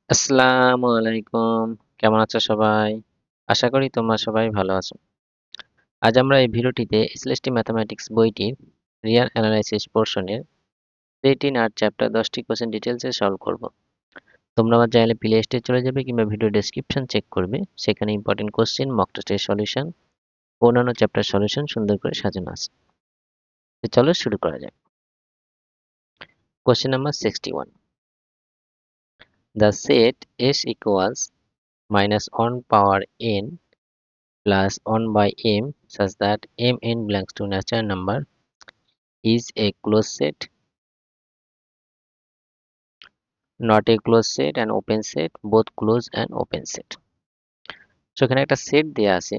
আসসালামু আলাইকুম। কেমন আছো সবাই? আশা করি তোমরা সবাই ভালো আছো। আজ আমরা এই ভিডিওটিতে এসএলএসটি ম্যাথমেটিক্স বইটির রিয়াল অ্যানালাইসিস পোরশনের 13 আর চ্যাপ্টার 10টি কোয়েশ্চেন ডিটেইলসে সলভ করব। তোমরা আমার চ্যানেলে প্লে লিস্টে চলে যাবে কিংবা ভিডিও ডেসক্রিপশন চেক করবে। সেখানে ইম্পর্টেন্ট কোয়েশ্চেন, মক টেস্টের সলিউশন, অন্যান্য চ্যাপ্টার সলিউশন সুন্দর করে সাজানো আছে। তো চলো শুরু করা যাক। Question number 61. The set S equals -1 power n plus 1 by m such that mn belongs to natural number is a closed set, not a closed set, an open set, both closed and open set. So এখানে একটা set দেয়া আছে,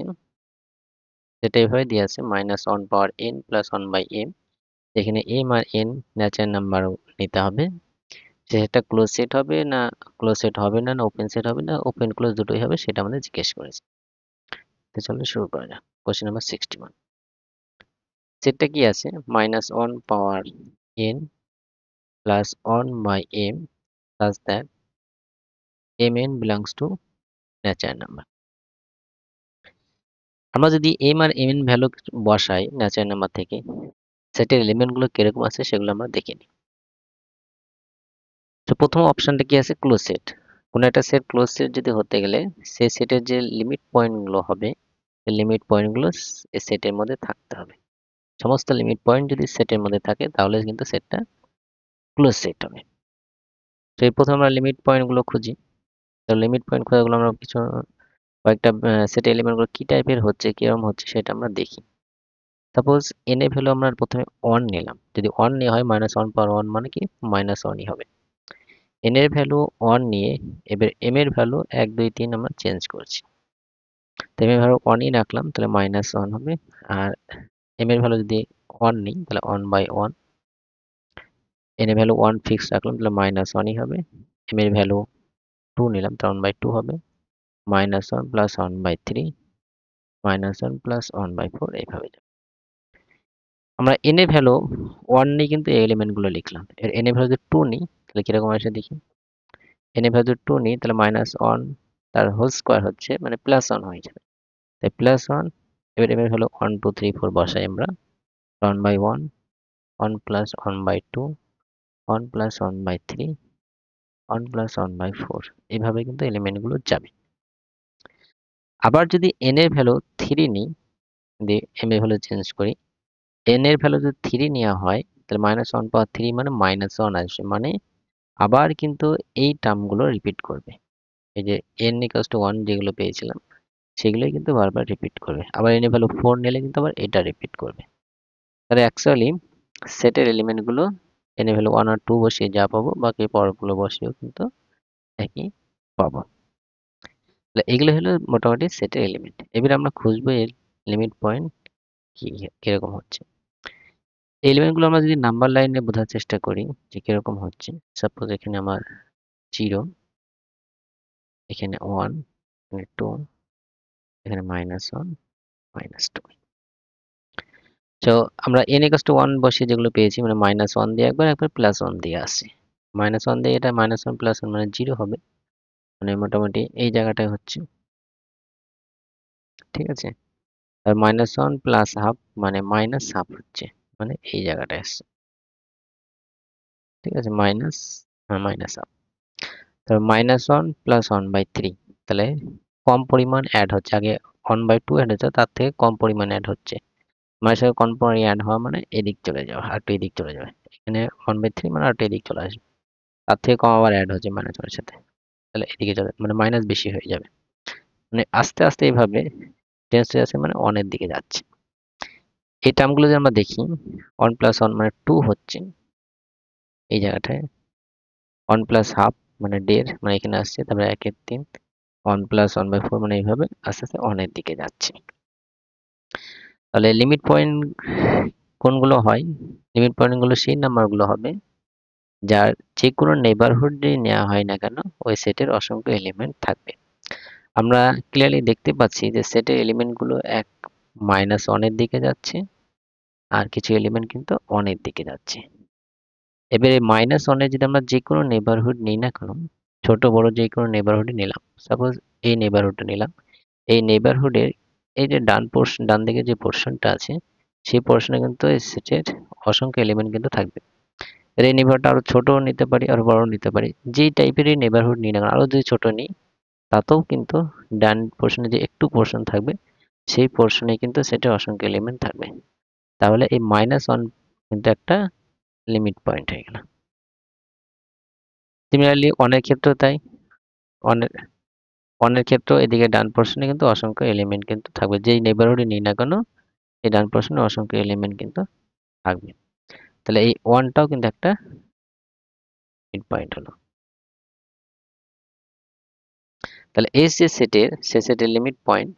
যেটা এভাবে দেয়া আছে -1 power n plus 1 by m। এখানে m আর n natural number নিতে হবে। সেটা ক্লোজ সেট হবে না, ক্লোজ সেট হবে না, না ওপেন সেট হবে না, ওপেন ক্লোজ দুটোই হবে, সেটা আমাদের জিজ্ঞেস করেছে। তো চলো শুরু করা যাক। Question number 61। সেটটা কি আছে? -1 power n plus 1 by m such that mn belongs to natural number. আমরা যদি m আর mn ভ্যালু বসাই ন্যাচারাল নাম্বার থেকে, সেটের এলিমেন্ট গুলো কিরকম আছে সেগুলো আমরা দেখে নিই। তো প্রথম অপশনটা কি আছে? Close set. কোন একটা সেট ক্লোজ সেট যদি হতে গেলে সেই সেটের যে লিমিট পয়েন্ট গুলো হবে, সেই লিমিট পয়েন্ট গুলো এই সেটের মধ্যে থাকতে হবে। সমস্ত লিমিট পয়েন্ট যদি সেটের মধ্যে থাকে তাহলে কিন্তু সেটটা ক্লোজ সেট হবে। তো এই প্রথমে আমরা লিমিট পয়েন্ট গুলো খুঁজি। তো লিমিট পয়েন্ট খোঁজাগুলো আমরা কিছু কয়েকটা সেটের এলিমেন্ট গুলো কি টাইপের হচ্ছে, কিরকম হচ্ছে সেটা আমরা দেখি। সাপোজ n এর ভ্যালু আমরা প্রথমে 1 নিলাম। যদি 1 নেওয়া হয় -1 পাওয়ার 1 মানে কি -1ই হবে। n এর ভ্যালু 1 নিয়ে এবার m এর ভ্যালু 1 2 3 আমরা চেঞ্জ করছি। তো m এর ভ্যালু 1ই রাখলাম, তাহলে -1 হবে। আর m এর ভ্যালু যদি 1 নিই তাহলে 1 বাই 1। n এর ভ্যালু 1 ফিক্স রাখলাম, তাহলে -1ই হবে। m এর ভ্যালু 2 নিলাম, তাহলে 1 বাই 2 হবে। -1 প্লাস 1 বাই 3, -1 প্লাস 1 বাই 4, এইভাবে যাবে। আমরা n এর ভ্যালু 1 নিয়ে কিন্তু এই এলিমেন্ট গুলো লিখলাম। এর n এর ভ্যালু যদি 2 নিই তাহলে কিরকম আসে দেখি। n এর ভ্যালু যদি 2 নিই তাহলে -1 তার হোল স্কয়ার হচ্ছে মানে +1 হয়ে যাবে। তাই +1, এবার m এর ভ্যালু 1 2 3 4 বসাই আমরা। 1 by 1, 1 plus 1 by 2, 1 plus 1 by 3, 1 plus 1 by 4, এভাবে কিন্তু এলিমেন্ট গুলো যাবে। আবার যদি n এর ভ্যালু 3 নিই, দিয়ে m এর ভ্যালু চেঞ্জ করি। n এর ভ্যালু যদি 3 নেওয়া হয় তাহলে -1 পাওয়ার 3 মানে -1 আসবে, মানে আবার কিন্তু এই টার্মগুলো রিপিট করবে। এই যে n = 1 যেগুলো পেয়েছিলাম সেগুলোই কিন্তু বারবার রিপিট করবে। আবার n এর ভ্যালু 4 নিলে কিন্তু আবার এটা রিপিট করবে। তাহলে অ্যাকচুয়ালি সেটের এলিমেন্ট গুলো n এর ভ্যালু 1 আর 2 বসিয়ে যা পাবো বাকি পরেরগুলো বসিয়েও কিন্তু একই পাবো। তাহলে এগুলো হলো মোটামুটি সেটের এলিমেন্ট। এবার আমরা খুঁজবো এর লিমিট পয়েন্ট কি কিরকম হচ্ছে। এলিমেন্ট গুলো আমরা যদি নাম্বার লাইনে বোঝার চেষ্টা করি যে কিরকম হচ্ছে। সাপোজ এখানে আমার 0, এখানে 1, এখানে 2, এখানে -1, -2। তো আমরা n = 1 বসিয়ে যেগুলো পেয়েছি মানে -1 দিয়ে একবার +1 দিয়ে আসি। -1 দিয়ে এটা -1 +1 মানে 0 হবে। মানে মোটামুটি এই জায়গাটায় হচ্ছে। ঠিক আছে? আর -1 প্লাস হাফ মানে -হাফ হচ্ছে। মানে এই জায়গাটায় আসছে। ঠিক আছে? -হাফ। তাহলে -1 প্লাস 1/3, তাহলে কম পরিমাণ এড হচ্ছে। আগে 1/2 এড হচ্ছে, তার থেকে কম পরিমাণ এড হচ্ছে। মানে সাথে কম পরিমাণে এড হওয়া মানে এদিক চলে যাওয়া, আরেকটু এদিক চলে যাবে। এখানে 1/3 মানে আরেকটু এদিক চলে আসবে। তার থেকে কম আবার এড হচ্ছে -1 এর সাথে। তাহলে এদিকে চলে মানে মাইনাস বেশি হয়ে যাবে। মানে আস্তে আস্তে এইভাবে চেঞ্জ হয়ে যাচ্ছে, মানে 1 এর দিকে যাচ্ছে। এই টার্মগুলো যদি আমরা দেখি 1 প্লাস 1 মানে 2 হচ্ছে এই জায়গাটায়। 1 প্লাস হাফ মানে 1.5 মানে এখানে আসছে, তারপরে 1/3, 1 প্লাস 1/4 মানে এইভাবে আস্তে আস্তে 1 এর দিকে যাচ্ছে। তাহলে লিমিট পয়েন্ট কোনগুলো হয়? লিমিট পয়েন্ট গুলো সেই নাম্বারগুলো হবে যার যে কোনো নেইবারহুড নেওয়া হয় না কেন ওই সেটের অসংখ্য এলিমেন্ট থাকবে। আমরা ক্লিয়ারলি দেখতে পাচ্ছি যে সেটের এলিমেন্ট গুলো এক -1 এর দিকে যাচ্ছে, আর কিছু এলিমেন্ট কিন্তু 1 এর দিকে যাচ্ছে। এবারে -1 এর যদি আমরা যে কোনো নেইবারহুড নিই না কেন, ছোট বড় যে কোনো নেইবারহুডই নিলাম। সাপোজ এই নেইবারহুডটা নিলাম। এই নেইবারহুডের এই যে ডান দিকে যে পোরশনটা আছে, সেই পোরশনে কিন্তু এই সেটের অসংখ্য এলিমেন্ট কিন্তু থাকবে। এর এই নেইবারহুডটা আরো ছোটও নিতে পারি, আরো বড়ও নিতে পারি। যেই টাইপেরই নেইবারহুড নিই না কেন, আরো যদি ছোট নিই, তাতেও কিন্তু ডান পোরশনে যে একটু পোরশন থাকবে, সেই পোরশনে কিন্তু সেটের অসংখ্য এলিমেন্ট থাকবে। তাহলে এই -1 কিন্তু একটা লিমিট পয়েন্ট হয়ে গেল। সিমিলারলি অনেক ক্ষেত্রেও তাই। অনের অনের ক্ষেত্রেও এদিকে ডান পোরশনে কিন্তু অসংখ্য এলিমেন্ট কিন্তু থাকবে। যেই নেইবারহুডই নিই না কেন, এই ডান পোরশনে অসংখ্য এলিমেন্ট কিন্তু থাকবে। তাহলে এই 1 টাও কিন্তু একটা মিড পয়েন্ট হলো। তাহলে এই যে সেটের, সে সেটের লিমিট পয়েন্ট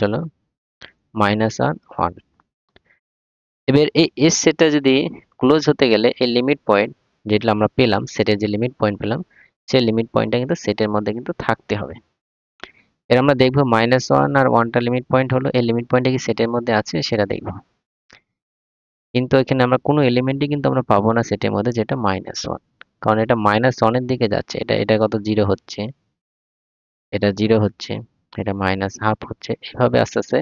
হলো -1 1। এবার এই এস সেটটা যদি ক্লোজ হতে গেলে এই লিমিট পয়েন্ট যেটা আমরা পেলাম, সেটের যে লিমিট পয়েন্ট পেলাম, সেই লিমিট পয়েন্টটা কিন্তু সেটের মধ্যে কিন্তু থাকতে হবে। এর আমরা দেখবো -1 আর 1 টা লিমিট পয়েন্ট হলো, এই লিমিট পয়েন্টটা কি সেটের মধ্যে আছে সেটা দেখবো। কিন্তু এখানে আমরা কোনো এলিমেন্টই কিন্তু আমরা পাবো না সেটের মধ্যে যেটা -1, কারণ এটা -1 এর দিকে যাচ্ছে। এটা কত 0 হচ্ছে, এটা 0 হচ্ছে, এটা -1/2 হচ্ছে। এভাবে আস্তে আস্তে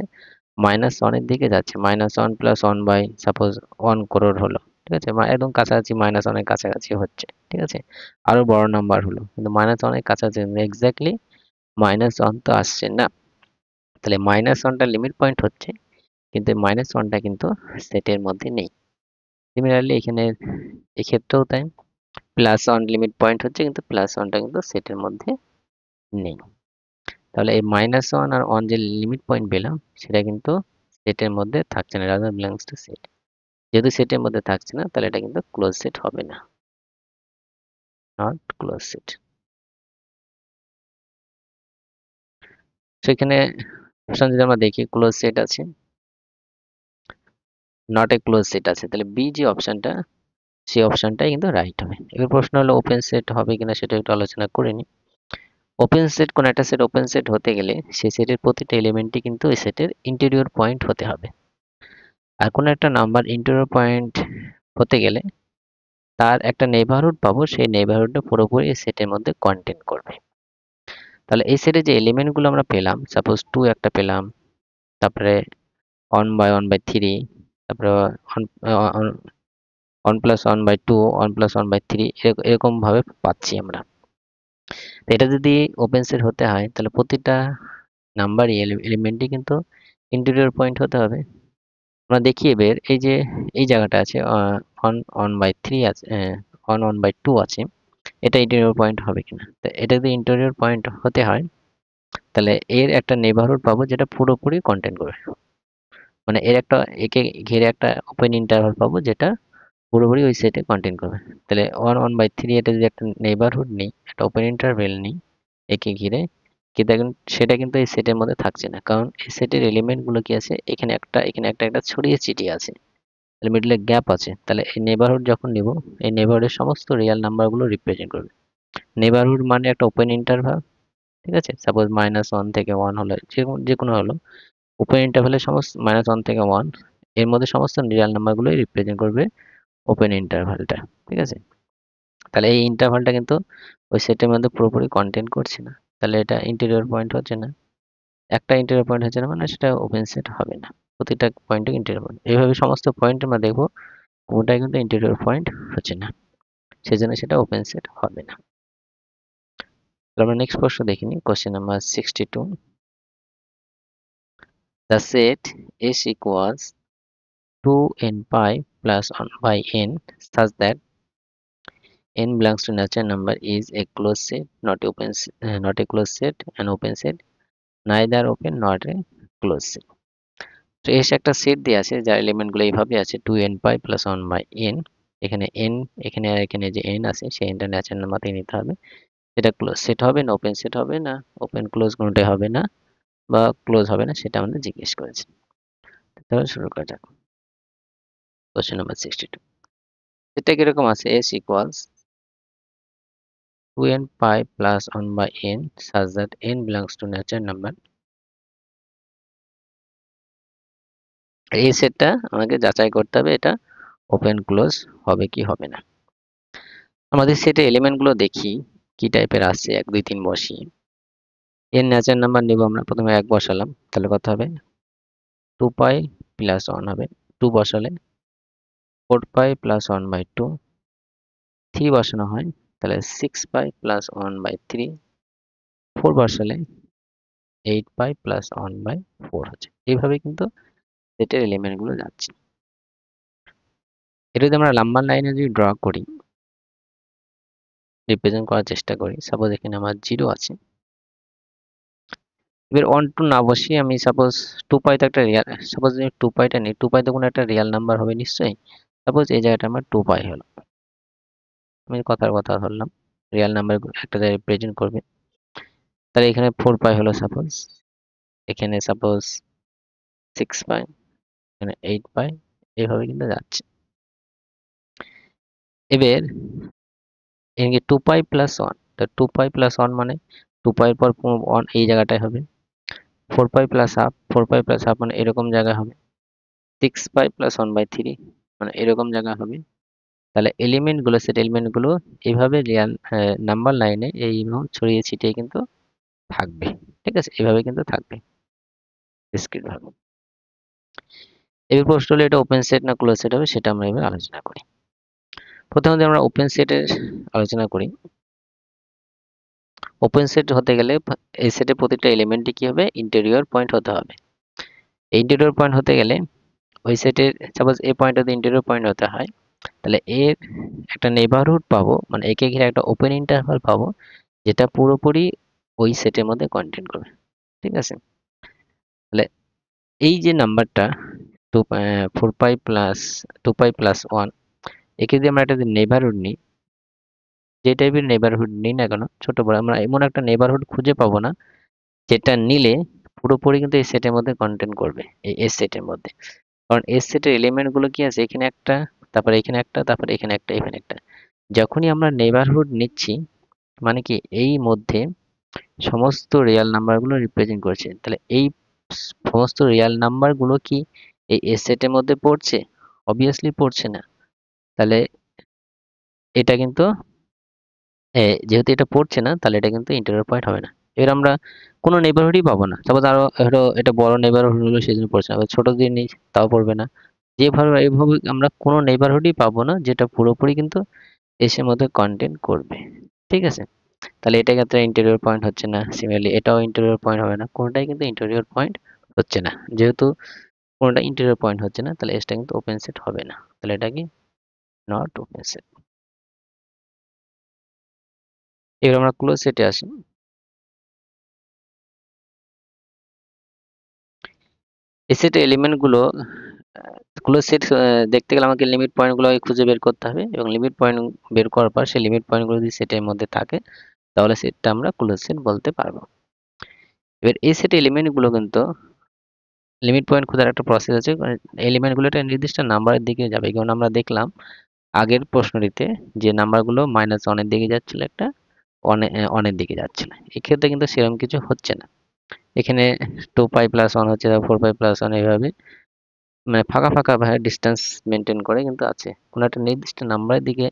-1 এর দিকে যাচ্ছে। -1 প্লাস 1 বাই সাপোজ 1 crore হলো। ঠিক আছে? একদম কাছাকাছি -1 এর কাছাকাছি হচ্ছে। ঠিক আছে? আরো বড় নাম্বার হলো। কিন্তু -1 এর কাছাকাছি এক্সাক্টলি -1 তো আসছে না। তাহলে -1 টা লিমিট পয়েন্ট হচ্ছে, কিন্তু -1 টা কিন্তু সেটের মধ্যে নেই। সিমিলারলি এখানে এক্ষেত্রেও তাই। +1 লিমিট পয়েন্ট হচ্ছে, কিন্তু +1 টা কিন্তু সেটের মধ্যে নেই। তাহলে এই -1 আর 1 যে লিমিট পয়েন্ট পেলাম, সেটা কিন্তু সেটের মধ্যে থাকছে না। Rather belongs to set. যেহেতু সেটের মধ্যে থাকছে না, তাহলে এটা কিন্তু ক্লোজ সেট হবে না। Not close set. সেখানে অপশন যদি আমরা দেখি ক্লোজ সেট আছে, নট এ ক্লোজ সেট আছে। তাহলে বি যে অপশনটা, সেই অপশনটাই কিন্তু রাইট হবে। এবার প্রশ্ন হলো ওপেন সেট হবে কিনা, সেটা একটু আলোচনা করে নিই। ওপেন সেট, কোন একটা সেট ওপেন সেট হতে গেলে সেই সেটের প্রতিটা এলিমেন্টই কিন্তু ওই সেটের ইন্টেরিয়র পয়েন্ট হতে হবে। আর কোন একটা নাম্বার ইন্টেরিয়র পয়েন্ট হতে গেলে তার একটা নেইবারহুড পাবো, সেই নেইবারহুডটা পুরোপুরি এই সেটের মধ্যে কন্টেইন করবে। তাহলে এই সেটে যে এলিমেন্ট গুলো আমরা পেলাম, সাপোজ 2 একটা পেলাম, তারপরে 1/1/3, তারপরে 1+1/2, 1+1/3, এরকম ভাবে পাচ্ছি আমরা। তো এটা যদি ওপেন সেট হতে হয়, তাহলে প্রতিটা নাম্বারই এলিমেন্টই কিন্তু ইন্টেরিয়র পয়েন্ট হতে হবে। আমরা দেখি এবার এই যে এই জায়গাটা আছে 1/3 আছে, 1/2 আছে, এটা ইন্টেরিয়র পয়েন্ট হবে কিনা। তো এটা যদি ইন্টেরিয়র পয়েন্ট হতে হয়, তাহলে এর একটা নেইবারহুড পাবো যেটা পুরোপুরি কন্টেইন করবে। মানে এর একটা, একে ঘিরে একটা ওপেন ইন্টারভাল পাবো যেটা পুরোপুরি ওই সেটে কন্টেইন করবে। তাহলে 1/3 এটা যদি একটা নেইবারহুড নিই, একটা ওপেন ইন্টারভেল নিই একে ঘিরে, কিন্তু এখন সেটা কিন্তু এই সেটের মধ্যে থাকছে না। কারণ এই সেটের এলিমেন্ট গুলো কি আছে, এখানে একটা, এখানে একটা ছড়িয়ে ছিটিয়ে আছে। তাহলে মিডলে গ্যাপ আছে। তাহলে এই নেইবারহুড যখন নিব, এই নেইবারহুডের সমস্ত রিয়েল নাম্বার গুলো রিপ্রেজেন্ট করবে। নেইবারহুড মানে একটা ওপেন ইন্টারভাল। ঠিক আছে? সাপোজ -1 থেকে 1 হলো, যেকোনো হলো। ওপেন ইন্টারভালের সমস্ত -1 থেকে 1 এর মধ্যে সমস্ত রিয়েল নাম্বার গুলোই রিপ্রেজেন্ট করবে ওপেন ইন্টারভালটা। ঠিক আছে? তাহলে এই ইন্টারভালটা কিন্তু ওই সেটের মধ্যে পুরোপুরি কন্টেইন করছে না। তাহলে এটা ইন্টেরিয়র পয়েন্ট হচ্ছে না। একটা ইন্টেরিয়র পয়েন্ট হচ্ছে না মানে সেটা ওপেন সেট হবে না। প্রতিটা পয়েন্টে ইন্টেরিয়র পয়েন্ট। এইভাবে সমস্ত পয়েন্ট আমরা দেখব, কোনটাই কিন্তু ইন্টেরিয়র পয়েন্ট হচ্ছে না। সেজন্য সেটা ওপেন সেট হবে না। আমরা নেক্সট প্রশ্ন দেখে নিই। Question number 62। The set S equals 2n pi plus 1 by n such that n belongs to natural number is a closed set, not a closed set, an open set, neither open not a closed set. তো S একটা set দেওয়া আছে যার element গুলো এইভাবে আছে 2n pi plus 1 by n। এখানে n, এখানে আর এখানে যে n আছে সেই nটা ন্যাচারাল নাম্বারই নিতে হবে। এটা ক্লোজ সেট হবে না ওপেন সেট হবে না, ওপেন ক্লোজ কোনোটাই হবে না, বা ক্লোজ হবে না, সেটা আমাদের জিজ্ঞেস করেছে। তাহলে শুরু করা যাক। Question number 62। এটা কিরকম আছে, s equals 2n pi plus 1 by n such that n belongs to natural number। এই সেটটা আমাকে যাচাই করতে হবে এটা ওপেন ক্লোজ হবে কি হবে না। আমাদের সেটের এলিমেন্ট গুলো দেখি কি টাইপের আসছে। 1 2 3 বসি, এর ন্যাচারাল নাম্বার নিব আমরা। প্রথমে 1 বসালাম, তাহলে কত হবে 2 পাই প্লাস 1 হবে। 2 বসালে 4 পাই প্লাস 1 বাই 2। 3 বসানো হয় তাহলে 6 পাই প্লাস 1 বাই 3। 4 বসালে 8 পাই প্লাস 1 বাই 4 হচ্ছে। এইভাবে কিন্তু সেটের এলিমেন্ট গুলো যাচ্ছে। এটা যদি আমরা নাম্বার লাইনে যদি ড্র করি, রিপ্রেজেন্ট করার চেষ্টা করি, সাপোজ এখানে আমার 0 আছে। এবার 1 2 না বসিয়ে আমি সাপোজ 2 পাই তো একটা রিয়াল, সাপোজ আমি 2 পাইটা নিই, 2 পাই তো কোনো একটা রিয়াল নাম্বার হবে নিশ্চয়ই। সাপোজ এই জায়গাটা আমার 2 পাই হলো, আমি কথার কথা ধরলাম রিয়াল নাম্বার একটা জায়গায় রিপ্রেজেন্ট করবে। তাহলে এখানে 4 পাই হলো সাপোজ, এখানে সাপোজ 6 পাই, এখানে 8 পাই, এইভাবে কিন্তু যাচ্ছে। এবার এখানে 2 পাই প্লাস 1, তো 2 পাই প্লাস 1 মানে 2 পাইয়ের পর 1 এই জায়গাটায় হবে। 4 পাই প্লাস হাফ, 4 পাই প্লাস হাফ মানে এরকম জায়গা হবে। 6 পাই প্লাস 1 বাই 3 মানে এরকম জায়গা হবে। তাহলে এলিমেন্ট গুলো, সেট এলিমেন্ট গুলো এইভাবে রিয়াল নাম্বার লাইনে এইভাবে ছড়িয়ে ছিটিয়ে কিন্তু থাকবে। ঠিক আছে, এইভাবে কিন্তু থাকবে ডিসক্রিট ভাবে। এবার প্রশ্ন হলো এটা ওপেন সেট না ক্লোজ সেট হবে, সেটা আমরা এবার আলোচনা করি। প্রথমে আমরা ওপেন সেটের আলোচনা করি। ওপেন সেট হতে গেলে এই সেটের প্রতিটা এলিমেন্টই কি হবে, ইন্টেরিয়র পয়েন্ট হতে হবে। এই ইন্টেরিয়র পয়েন্ট হতে গেলে ওই সেটের সাপোজ এ পয়েন্ট যদি ইন্টেরিয়র পয়েন্ট হতে হয়, তাহলে এর একটা নেইবারহুড পাবো, মানে একে ঘিরে একটা ওপেন ইন্টারভাল পাবো, যেটা পুরোপুরি ওই সেটের মধ্যে কন্টেন্ট করবে। ঠিক আছে, তাহলে এই যে নাম্বারটা 4 পাই প্লাস 2 পাই প্লাস 1, একে যদি আমরা একটা নেইবারহুড নিই, যে টাইপের নেইবারহুড নিই না কেন, ছোট বড় আমরা এমন একটা নেইবারহুড খুঁজে পাবো না যেটা নিলে পুরোপুরি কিন্তু এই সেটের মধ্যে কন্টেন্ট করবে, এই এস সেটের মধ্যে। কারণ এস সেটের এলিমেন্ট গুলো কি আছে, এখানে একটা, তারপরে এখানে একটা, তারপরে এখানে একটা, এখানে একটা। যখনই আমরা নেইবারহুড নিচ্ছি মানে কি এই মধ্যে সমস্ত রিয়াল নাম্বারগুলো রিপ্রেজেন্ট করছে, তাহলে এই সমস্ত রিয়াল নাম্বারগুলো কি এই এস সেটের মধ্যে পড়ছে? অবভিয়াসলি পড়ছে না। তাহলে এটা কিন্তু যেহেতু এটা পড়ছে না, তাহলে এটা কিন্তু ইন্টারভিউ পয়েন্ট হবে না। এবার আমরা কোনো নেইবারহুডই পাবো না। সাপোজ আরো হলো এটা বড় নেইবারহুড হলো সেই জন্য পড়ছে না, আবার ছোট যদি নিই তাও পড়বে না। যেভাবে এইভাবে আমরা কোনো নেইবারহুডই পাবো না যেটা পুরোপুরি কিন্তু এসের মধ্যে কন্টেন্ট করবে। ঠিক আছে, তাহলে এটা ক্ষেত্রে ইন্টেরিয়র পয়েন্ট হচ্ছে না। সিমিলারলি এটাও ইন্টেরিয়র পয়েন্ট হবে না, কোনোটাই কিন্তু ইন্টেরিয়র পয়েন্ট হচ্ছে না। যেহেতু কোনোটা ইন্টেরিয়র পয়েন্ট হচ্ছে না, তাহলে এসটা কিন্তু ওপেন সেট হবে না। তাহলে এটা কি নট ওপেন সেট। এবার আমরা ক্লোজ সেটে আসি। এই সেটের এলিমেন্ট গুলো ক্লোজ সেট দেখতে গেলে আমাকে লিমিট পয়েন্ট গুলো খুঁজে বের করতে হবে, এবং লিমিট পয়েন্ট বের করার পর সেই লিমিট পয়েন্ট গুলো যদি সেটের মধ্যে থাকে, তাহলে সেটটা আমরা ক্লোজ সেট বলতে পারবো। এবার এই সেটের এলিমেন্ট গুলো কিন্তু লিমিট পয়েন্ট খোঁজার একটা প্রসেস আছে। এলিমেন্ট গুলো একটা নির্দিষ্ট নাম্বারের দিকে যাবে, কারণ আমরা দেখলাম আগের প্রশ্নটিতে যে নাম্বারগুলো -1 এর দিকে যাচ্ছিল, একটা অনের দিকে যাচ্ছিল। এক্ষেত্রে কিন্তু সেরকম কিছু হচ্ছে না। এখানে 2 পাই প্লাস 1 হচ্ছে, 4 পাই প্লাস 1 এইভাবে মানে ফাঁকা ফাঁকা ভাবে ডিস্টেন্স মেনটেন করে কিন্তু আছে। কোনো একটা নির্দিষ্ট নাম্বারের দিকে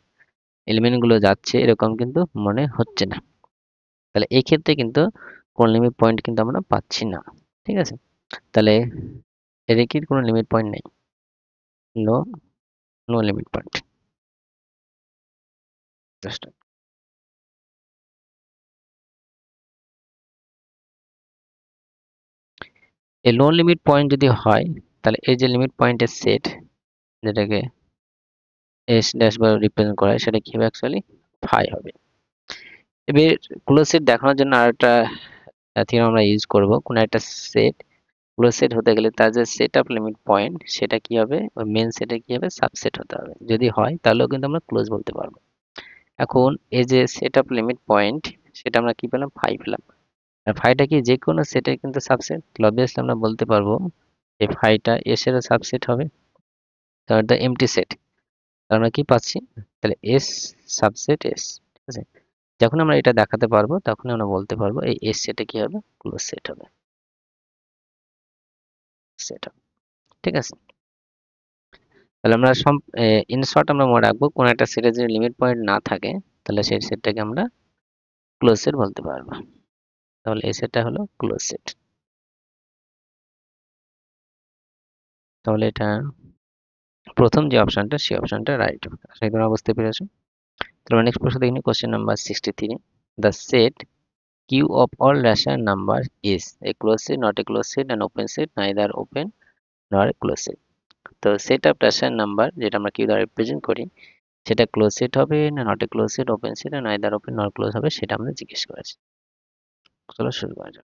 এলিমেন্ট গুলো যাচ্ছে এরকম কিন্তু মনে হচ্ছে না। তাহলে এই ক্ষেত্রে কিন্তু কোন লিমিট পয়েন্ট কিন্তু আমরা পাচ্ছি না। ঠিক আছে, তাহলে এর কি কোনো লিমিট পয়েন্ট নেই, no no limit point. Just এই নো লিমিট পয়েন্ট যদি হয়, তাহলে এই যে লিমিট পয়েন্টের সেট, যেটাকে এস ড্যাশ বার রিপ্রেজেন্ট করা হয়, সেটা কি হবে অ্যাকচুয়ালি ফাই হবে। এবার ক্লোজ সেট দেখানোর জন্য আরেকটা থিওরাম আমরা ইউজ করব। কোন একটা সেট ক্লোজ সেট হতে গেলে তার যে সেট আপ লিমিট পয়েন্ট সেটা কি হবে, ওই মেন সেটে কি হবে সাবসেট হতে হবে। যদি হয় তাহলেও কিন্তু আমরা ক্লোজ বলতে পারবো। এখন এই যে সেট আপ লিমিট পয়েন্ট, সেটা আমরা কি পেলাম, ফাই পেলাম। আর ফাইটা কি যে কোনো সেটের কিন্তু সাবসেট, অবভিয়াসলি আমরা বলতে পারবো যে ফাইটা এস এরও সাবসেট হবে, কারণ এটা এমটি সেট। আমরা কি পাচ্ছি, তাহলে এস সাবসেট এস। ঠিক আছে, যখন আমরা এটা দেখাতে পারবো তখন আমরা বলতে পারবো এই এস সেটে কি হবে, ক্লোজ সেট হবে। সেট হবে, ঠিক আছে। তাহলে আমরা ইন শর্ট আমরা মনে রাখবো কোন একটা সেটে যদি লিমিট পয়েন্ট না থাকে তাহলে সেই সেটটাকে আমরা ক্লোজ সেট বলতে পারবো। তাহলে এই সেটটা হলো ক্লোজ সেট। তাহলে এটা প্রথম যে অপশনটা সেই অপশনটা রাইট হবে। আশা করি তোমরা বুঝতে পেরেছো। তাহলে নেক্সট প্রশ্ন দেখি question number 63। The set Q of all rational numbers is a closed set, not a closed set, an open set, neither open nor a closed set. তো সেট অফ রেশনাল নাম্বার যেটা আমরা Q দ্বারা represent করি সেটা close set হবে না not a close set, open set, neither open নর close হবে, সেটা আমরা জিজ্ঞেস করেছি। চলো শুরু করা যাক।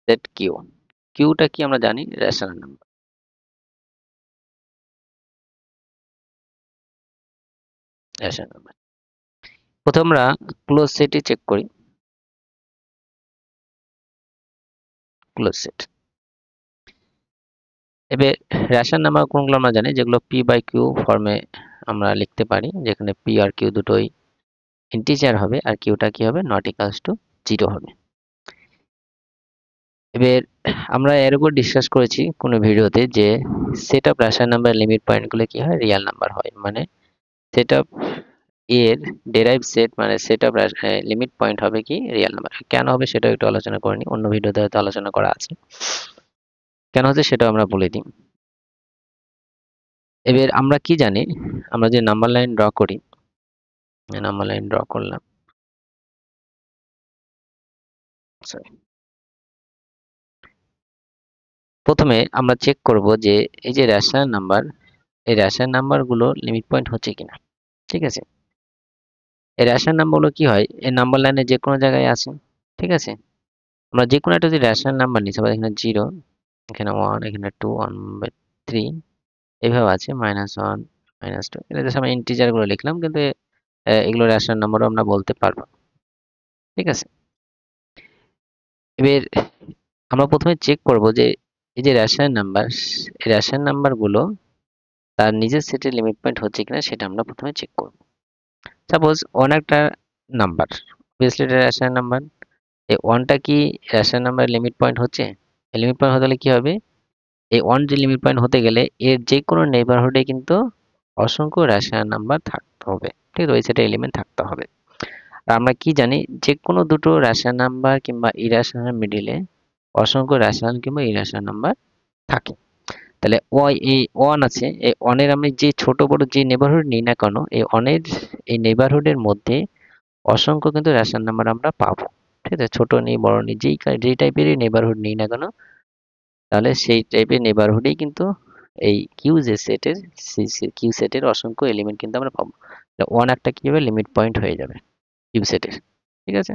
সেট কিউ, কিউটা কি আমরা জানি রেশনাল নাম্বার। রেশনাল নাম্বার প্রথমে আমরা ক্লোজ সেটই চেক করি। ক্লোজ সেট এবার রেশনাল নাম্বার কোনগুলো আমরা জানি, যেগুলো পি বাই কিউ ফর্মে আমরা লিখতে পারি, যেখানে পি আর কিউ দুটোই ইন্টিজার হবে আর কিউটা কি হবে নট ইকুয়ালস টু 0 হবে। এবার আমরা এর উপর ডিসকাস করেছি কোন ভিডিওতে যে set of rational number limit পয়েন্টগুলো কি হয় রিয়েল নাম্বার হয়, মানে সেট অফ এর ডেরাইভ সেট মানে সেট অফ লিমিট পয়েন্ট হবে কি রিয়েল নাম্বার। কেন হবে সেটাও একটু আলোচনা করে নিই, অন্য ভিডিওতে হয়তো আলোচনা করা আছে। কেন হচ্ছে সেটাও আমরা বলে দিই। এবার আমরা কি জানি, আমরা যে নাম্বার লাইন ড্র করি, নাম্বার লাইন ড্র করলাম, সরি, প্রথমে আমরা চেক করব যে এই যে রেশনাল নাম্বার, এই রেশনাল নাম্বারগুলো লিমিট পয়েন্ট হচ্ছে কিনা। ঠিক আছে, এই রেশনাল নাম্বারগুলো কি হয় এই নাম্বার লাইনে যে কোনো জায়গায় আছে। ঠিক আছে, আমরা যে কোনো একটা যদি রেশনাল নাম্বার নিই, সবাই এখানে 0, এখানে 1, এখানে 2, 1/3 এইভাবে আছে, -1, -2, এটা জাস্ট আমরা ইন্টিজার গুলো লিখলাম, কিন্তু এগুলো রেশনাল নাম্বারও আমরা বলতে পারবো। ঠিক আছে, এবার আমরা প্রথমে চেক করব যে এই যে রেশনাল নাম্বার, এই রেশনাল নাম্বার গুলো তার নিজের সেটের লিমিট পয়েন্ট হচ্ছে কিনা সেটা আমরা প্রথমে চেক করব। সাপোজ 1 একটা নাম্বার, অবভিয়াসলি এটা রেশনাল নাম্বার, এই 1টা কি রেশনাল নাম্বার লিমিট পয়েন্ট হচ্ছে? এই লিমিট পয়েন্ট হতে গেলে কি হবে, এই 1 যে লিমিট পয়েন্ট হতে গেলে এর যে কোনো নেইবারহুডে কিন্তু অসংখ্য রেশনাল নাম্বার থাকতে হবে। ঠিক আছে, ওই সেটে এলিমেন্ট থাকতে হবে। আর আমরা কি জানি, যে কোনো দুটো রেশনাল নাম্বার কিংবা ইরেশনাল মিডিলে অসংখ্য রেশনাল কিংবা ইরেশনাল নাম্বার থাকে। তাহলে এই 1 আছে, এই 1 এর আমি যে ছোট বড় যে নেইবারহুড নিই না কেন, এই 1 এর এই নেইবারহুডের মধ্যে অসংখ্য কিন্তু রেশনাল নাম্বার আমরা পাবো। ঠিক আছে, ছোট নেই বড় নেই যেই টাইপেরই নেইবারহুড নিই না কেন, তাহলে সেই টাইপের নেইবারহুডেই কিন্তু এই কিউ সেটের অসংখ্য এলিমেন্ট কিন্তু আমরা পাবো। 1 একটা কি হবে লিমিট পয়েন্ট হয়ে যাবে কিউ সেটের। ঠিক আছে,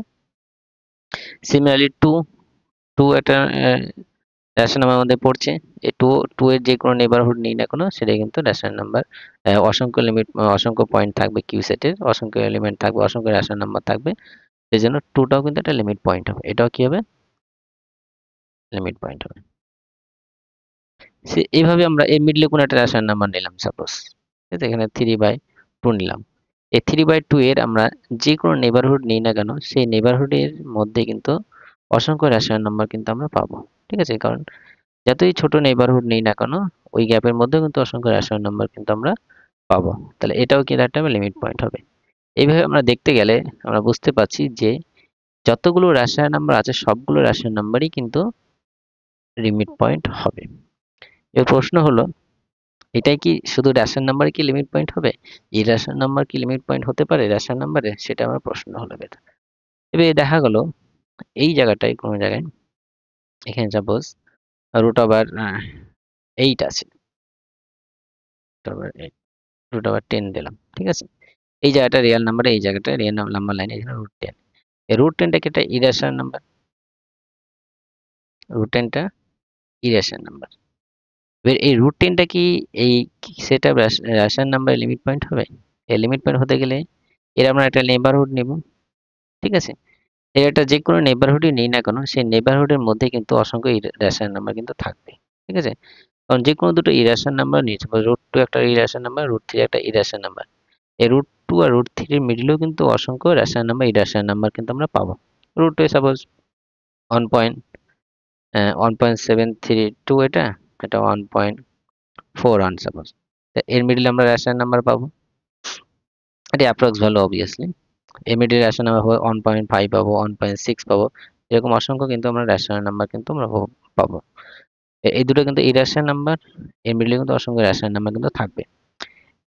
সিমিলারলি 2 একটা রেশনাল নাম্বার মধ্যে পড়ছে। এই 2 এর যে কোনো নেইবারহুড নিই না কেন সেটাই কিন্তু রেশনাল নাম্বার। অসংখ্য পয়েন্ট থাকবে কিউ সেটের, অসংখ্য এলিমেন্ট থাকবে, অসংখ্য রেশনাল নাম্বার থাকবে, এই জন্য 2টাও কিন্তু একটা লিমিট পয়েন্ট হবে। এটাও কি হবে লিমিট পয়েন্ট হবে। এইভাবে আমরা এর মিডলে কোনো একটা রেশনাল নাম্বার নিলাম সাপোজ, ঠিক আছে, এখানে 3/2 নিলাম। এই 3/2 এর আমরা যে কোনো নেইবারহুড নিই না কেন সেই নেইবারহুডের মধ্যে কিন্তু অসংখ্য রেশনাল নাম্বার কিন্তু আমরা পাবো। ঠিক আছে, কারণ যতই ছোট নেইবারহুড নিই না কেন ওই গ্যাপের মধ্যেও কিন্তু অসংখ্য রেশনাল নাম্বার কিন্তু আমরা পাবো। তাহলে এটাও কিন্তু একটা লিমিট পয়েন্ট হবে। এইভাবে আমরা দেখতে গেলে আমরা বুঝতে পারছি যে যতগুলো রেশনাল নাম্বার আছে সবগুলো রেশনাল নাম্বারই কিন্তু লিমিট পয়েন্ট হবে। এর প্রশ্ন হলো, এটাই কি শুধু রেশনাল নাম্বার কি লিমিট পয়েন্ট হবে? ইরেশনাল নাম্বার কি লিমিট পয়েন্ট হতে পারে রেশনাল নাম্বারে? সেটা আমার প্রশ্ন হলো এবার। এবার দেখা গেল এই জায়গাটায় কোনো জায়গায় এখানে সাপোজ √8 আছে, √10 দিলাম। ঠিক আছে, এই জায়গাটা রিয়েল নাম্বার, এই জায়গাটা রিয়েল নাম্বার লাইন, এখানে √10। এই √10টা কি একটা ইরেশনাল নাম্বার? √10টা ইরেশনাল নাম্বার। এবার এই √10টা কি এই সেট আপ রেশনাল নাম্বারের লিমিট পয়েন্ট হবে? এই লিমিট পয়েন্ট হতে গেলে এর আমরা একটা নেইবারহুড নিব। ঠিক আছে, এর একটা যে কোনো নেইবারহুডই নিই না কেন সেই নেইবারহুডের মধ্যে কিন্তু অসংখ্য রেশনাল নাম্বার কিন্তু থাকবে। ঠিক আছে, কারণ যে কোনো দুটো ইরেশনাল নাম্বার নিয়েছে, √2 একটা ইরেশনাল নাম্বার, √3 একটা ইরেশনাল নাম্বার, এই √2 আর √3 এর মিডলেও কিন্তু অসংখ্য রেশনাল নাম্বার ইরেশনাল নাম্বার কিন্তু আমরা পাবো। √2 সাপোজ 1.732 এটা, এটা 1.4 সাপোজ, এর মিডলে আমরা রেশনাল নাম্বার পাবো, এটা অ্যাপ্রক্স ভ্যালু অবভিয়াসলি। এর মিডলে রেশনাল নাম্বার হবে 1.5 পাবো, 1.6 পাবো, এরকম অসংখ্য কিন্তু আমরা রেশনাল নাম্বার কিন্তু আমরা পাবো। এই দুটো কিন্তু ইরেশনাল নাম্বার, এর মিডলে কিন্তু অসংখ্য রেশনাল নাম্বার কিন্তু থাকবে।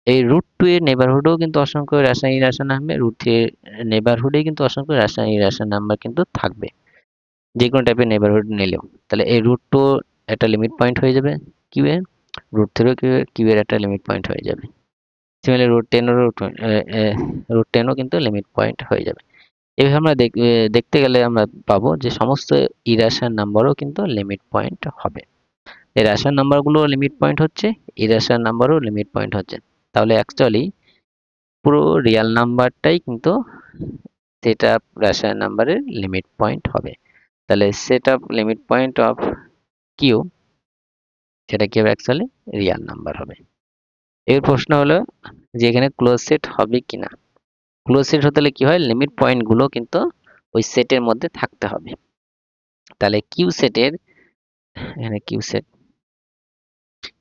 এই √2 এর নেবারহুডেও কিন্তু অসংখ্য রেশনাল ইরেশনাল নাম্বার, √3 এর নেবারহুডে কিন্তু অসংখ্য রেশনাল ইরেশনাল নাম্বার কিন্তু থাকবে, যে কোনো টাইপের নেবারহুড নিলেও। তাহলে এই √2 একটা লিমিট পয়েন্ট হয়ে যাবে কিউ এর, √3 কিউ এর একটা লিমিট পয়েন্ট হয়ে যাবে। সিমিলারলি √10ও কিন্তু লিমিট পয়েন্ট হয়ে যাবে। এভাবে আমরা দেখতে গেলে আমরা পাবো যে সমস্ত ইরেশনাল নাম্বারও কিন্তু লিমিট পয়েন্ট হবে। এই রেশনাল নাম্বারগুলো লিমিট পয়েন্ট হচ্ছে, ইরেশনাল নাম্বারও লিমিট পয়েন্ট হচ্ছে। তাহলে অ্যাকচুয়ালি পুরো রিয়েল নাম্বারটাই কিন্তু সেট আপ রেশনাল নাম্বারের লিমিট পয়েন্ট হবে। তাহলে set of limit point of Q, সেটা কি হবে অ্যাকচুয়ালি রিয়েল নাম্বার হবে। এর প্রশ্ন হলো যে এখানে ক্লোজ সেট হবে কিনা। ক্লোজ সেট হতে হলে কি হয়, লিমিট পয়েন্ট গুলো কিন্তু ওই সেটের মধ্যে থাকতে হবে। তাহলে কিউ সেটের, এখানে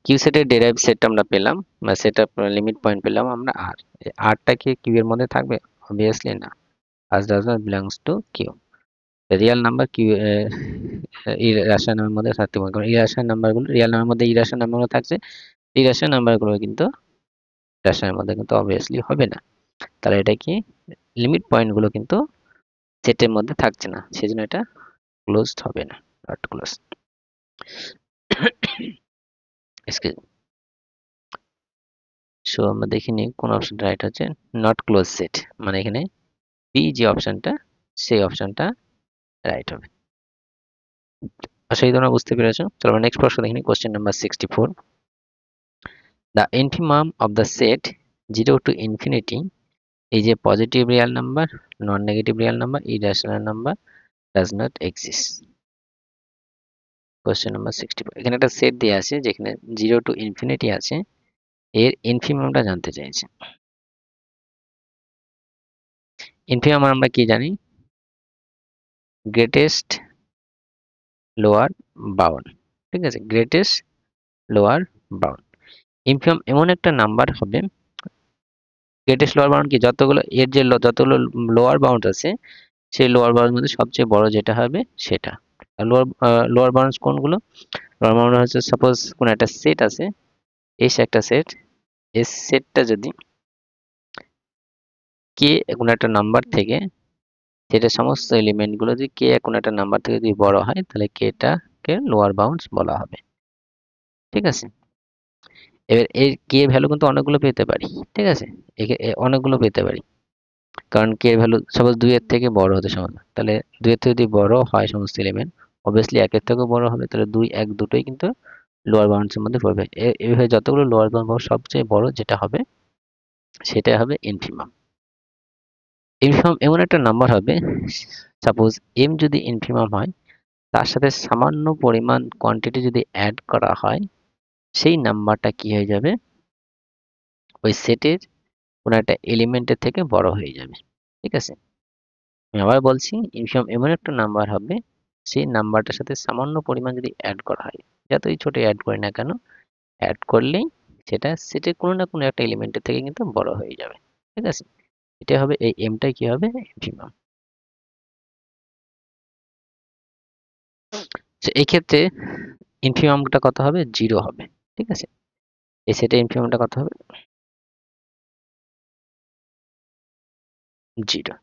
কিউ সেটের ডেরাইভ সেটটা আমরা পেলাম, বা সেটা লিমিট পয়েন্ট পেলাম আমরা আর। আরটা কি কিউ এর মধ্যে থাকবে? অবভিয়াসলি না, R does not belongs to Q. Real number Q irrational নাম্বারের মধ্যে থাকতে পারে, কারণ ইরেশনাল নাম্বারগুলো রিয়েল নাম্বারের মধ্যে ইরেশনাল নাম্বারগুলো থাকছে, ইরেশনাল নাম্বারগুলো কিন্তু রেশনালের মধ্যে কিন্তু অবভিয়াসলি হবে না। তাহলে এটা কি লিমিট পয়েন্ট গুলো কিন্তু সেটের মধ্যে থাকছে না, সেজন্য এটা ক্লোজড হবে না, not close. Excuse me. So আমরা দেখে নিই কোন অপশনটা রাইট হচ্ছে। নট ক্লোজ সেট মানে এখানে বি যে অপশনটা, সেই অপশনটা রাইট হবে। আশা করি তোমরা বুঝতে পেরেছো। চলো আমরা নেক্সট প্রশ্ন দেখে নিই, question number 64। The infimum of the set 0 to infinity is a positive real number, non-negative real number, irrational number, does not exist. Question number 64, এখানে একটা সেট দেওয়া আছে যেখানে 0 to infinity আছে, এর ইনফিমামটা জানতে চাইছে। ইনফিমাম আমরা কি জানি, গ্রেটেস্ট লোয়ার বাউন্ড, ঠিক আছে, গ্রেটেস্ট লোয়ার বাউন্ড। ইনফিমাম এমন একটা নাম্বার হবে, গ্রেটেস্ট লোয়ার বাউন্ড কি, যতগুলো এর যে যতগুলো লোয়ার বাউন্ড আছে, সেই লোয়ার বাউন্ডের মধ্যে সবচেয়ে বড় যেটা হবে সেটা। লোয়ার লোয়ার বাউন্ডস কোনগুলো, লোয়ার বাউন্ড হচ্ছে সাপোজ কোন একটা সেট আছে, এস একটা সেট, এই সেটটা যদি কে কোন একটা নাম্বার থেকে, সেটা সমস্ত এলিমেন্ট গুলো যদি কে কোন একটা নাম্বার থেকে যদি বড় হয়, তাহলে কেটাকে লোয়ার বাউন্ডস বলা হবে, ঠিক আছে। এবার এর কে ভ্যালু কিন্তু অনেকগুলো পেতে পারি, ঠিক আছে, অনেকগুলো পেতে পারি, কারণ কে ভ্যালু সাপোজ 2 এর থেকে বড় হতে সমান, তাহলে 2 এর থেকে যদি বড় হয় সমস্ত এলিমেন্ট, অবভিয়াসলি 1 এর থেকেও বড় হবে, তাহলে 2 1 দুটোই কিন্তু লোয়ার বাউন্ডস এর মধ্যে পড়বে। এইভাবে যতগুলো লোয়ার বাউন্ড সবচেয়ে বড় যেটা হবে সেটা হবে ইনফিমাম। ইনফিমাম এমন একটা নাম্বার হবে, সাপোজ এম যদি ইনফিমাম হয়, তার সাথে সামান্য পরিমাণ কোয়ান্টিটি যদি অ্যাড করা হয়, সেই নাম্বারটা কি হয়ে যাবে, ওই সেটের কোনো একটা এলিমেন্টের থেকে বড় হয়ে যাবে, ঠিক আছে। আমি আবার বলছি, ইনফিমাম এমন একটা নাম্বার হবে, সেই নাম্বারটার সাথে সামান্য পরিমাণ যদি অ্যাড করা হয়, যতই ছোট অ্যাড করি না কেন, অ্যাড করলেই সেটা সেটের কোনো না কোনো একটা এলিমেন্টের থেকে কিন্তু বড় হয়ে যাবে, ঠিক আছে। এটা হবে, এই এমটাই কি হবে, ইনফিমাম। এই ক্ষেত্রে ইনফিমামটা কত হবে, 0 হবে, ঠিক আছে। এই সেটে ইনফিমামটা কত হবে, 0,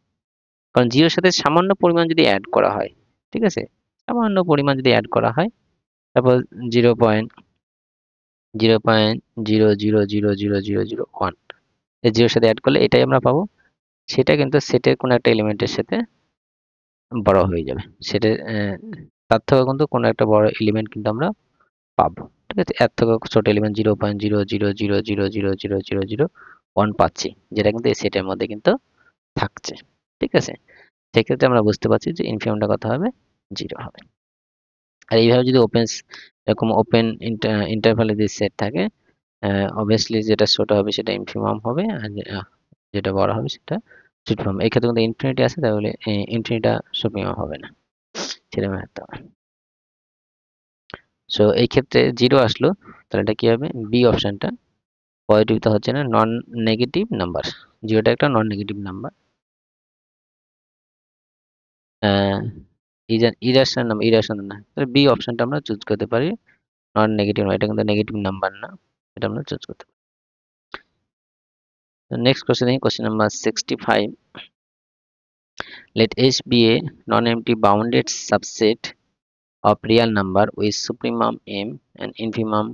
কারণ 0 এর সাথে সামান্য পরিমাণ যদি অ্যাড করা হয়, ঠিক আছে, সামান্য পরিমাণ যদি অ্যাড করা হয়, তারপর 0.0.0000001, এই 0 এর সাথে অ্যাড করলে এটাই আমরা পাবো, সেটা কিন্তু সেটের কোনো একটা এলিমেন্টের সাথে বড় হয়ে যাবে, সেটের তার থেকে কিন্তু কোনো একটা বড় এলিমেন্ট কিন্তু আমরা পাবো, ঠিক আছে। এর থেকে ছোট এলিমেন্ট 0.000000001 পাচ্ছি, যেটা কিন্তু এই সেটের মধ্যে কিন্তু থাকছে, ঠিক আছে। সেক্ষেত্রে আমরা বুঝতে পারছি যে ইনফিমামটা কত হবে, 0 হবে। আর এইভাবে যদি এরকম ওপেন ইন্টারভালে যদি সেট থাকে, অবভিয়াসলি যেটা ছোট হবে সেটা ইনফিমাম হবে, আর যেটা বড় হবে সেটা সুপ্রিমাম। এই ক্ষেত্রে কিন্তু ইনফিনিটি আছে, তাহলে ইনফিনিটা সুপ্রিমাম হবে না, সেটা মনে রাখতে হবে। সো এই ক্ষেত্রে 0 আসলো, তাহলে এটা কি হবে? বি অপশনটা পজিটিভটা হচ্ছে না, নন নেগেটিভ নাম্বার। 0টা একটা non negative number. Irrational number, irrational না। তাহলে বি অপশনটা আমরা চুজ করতে পারি, নন নেগেটিভ নয়, এটা কিন্তু নেগেটিভ নাম্বার না, এটা আমরা চুজ করতে পারি। নেক্সট কোশ্চেন দেখি, question number 65। Let H be a non-empty bounded subset of real number with supremum m and infimum,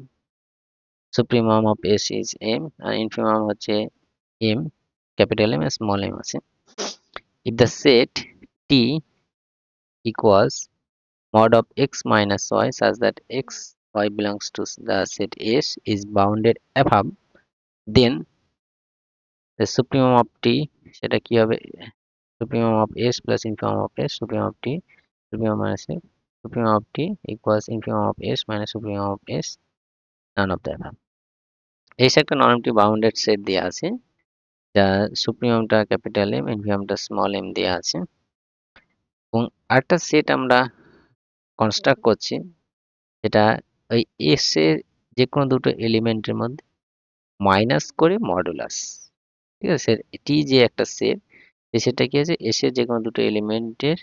supremum of S is m and infimum হচ্ছে m, capital M and small m আছে। If the set T equals mod of x minus y such that x y belongs to the set S is bounded above, then the supremum of T সেটা কি হবে? Supremum of S plus infimum of S, supremum of T, supremum minus S, supremum of T equals infimum of S minus supremum of S, none of the above। এই একটা নন এমপ্টি bounded set দেওয়া আছে, যা সুপ্রিমমটা capital M, ইনফিমামটা small M দেওয়া আছে, এবং আরেকটা set আমরা কনস্ট্রাক্ট করছি, যেটা ওই এস এর যে কোনো দুটো এলিমেন্টের মধ্যে মাইনাস করে মডুলাস। ঠিক আছে, টি যে একটা সেট, সেটা কি আছে? এস এর যে কোনো দুটো এলিমেন্টের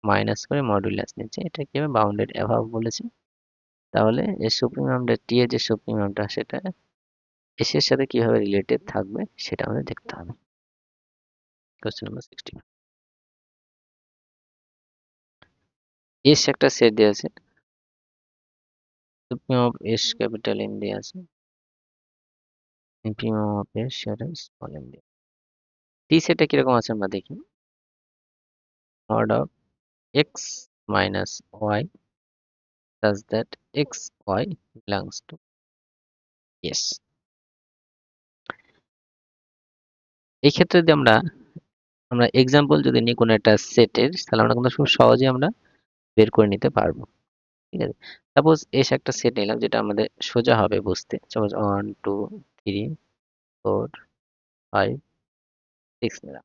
মাইনাস করে মডুলাস নিচ্ছে, এটা কি হবে? বাউন্ডেড অ্যাভাব বলেছে। তাহলে এর সুপ্রিমামটা, টি এর যে সুপ্রিমামটা, সেটা এস এর সাথে কিভাবে রিলেটেড থাকবে সেটা আমাদের দেখতে হবে। Question number 60। এস একটা সেট দেওয়া আছে, supremum of S capital M দেওয়া আছে, ইনফিমাম অফ এস সেটা স্মল এম দেওয়া। টি সেটটা কিরকম আছে আমরা দেখি। Mod of X minus Y such that x y belongs to s। এই ক্ষেত্রে যদি আমরা আমরা এক্সাম্পল যদি নিই কোনো একটা সেটের, তাহলে আমরা কিন্তু খুব সহজে আমরা বের করে নিতে পারবো। ঠিক আছে, সাপোজ এস একটা সেট নিলাম, যেটা আমাদের সোজা হবে বুঝতে। সাপোজ 1 2 3 4 5 6 নিলাম।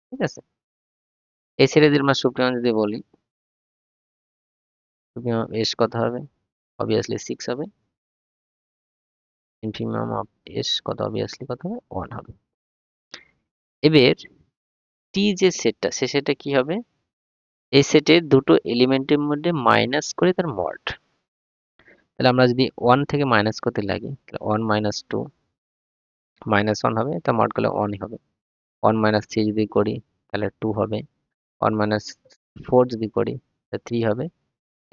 ঠিক আছে, এই সেটের যদি আমরা সুপ্রিমম যদি বলি, সুপ্রিমম এস কত হবে? অবভিয়াসলি 6 হবে। ইনফিমাম অফ এস কত? অবভিয়াসলি কত হবে? 1 হবে। এবার টি যে সেটটা, সে সেটটা কি হবে? এই সেটের দুটো এলিমেন্টের মধ্যে মাইনাস করে তার মড। তাহলে আমরা যদি 1 থেকে মাইনাস করতে লাগি, তাহলে 1 মাইনাস 2 মাইনাস 1 হবে, তা মড করলে 1 ই হবে। 1 মাইনাস 3 যদি করি তাহলে 2 হবে। 1 মাইনাস 4 যদি করি তাহলে 3 হবে।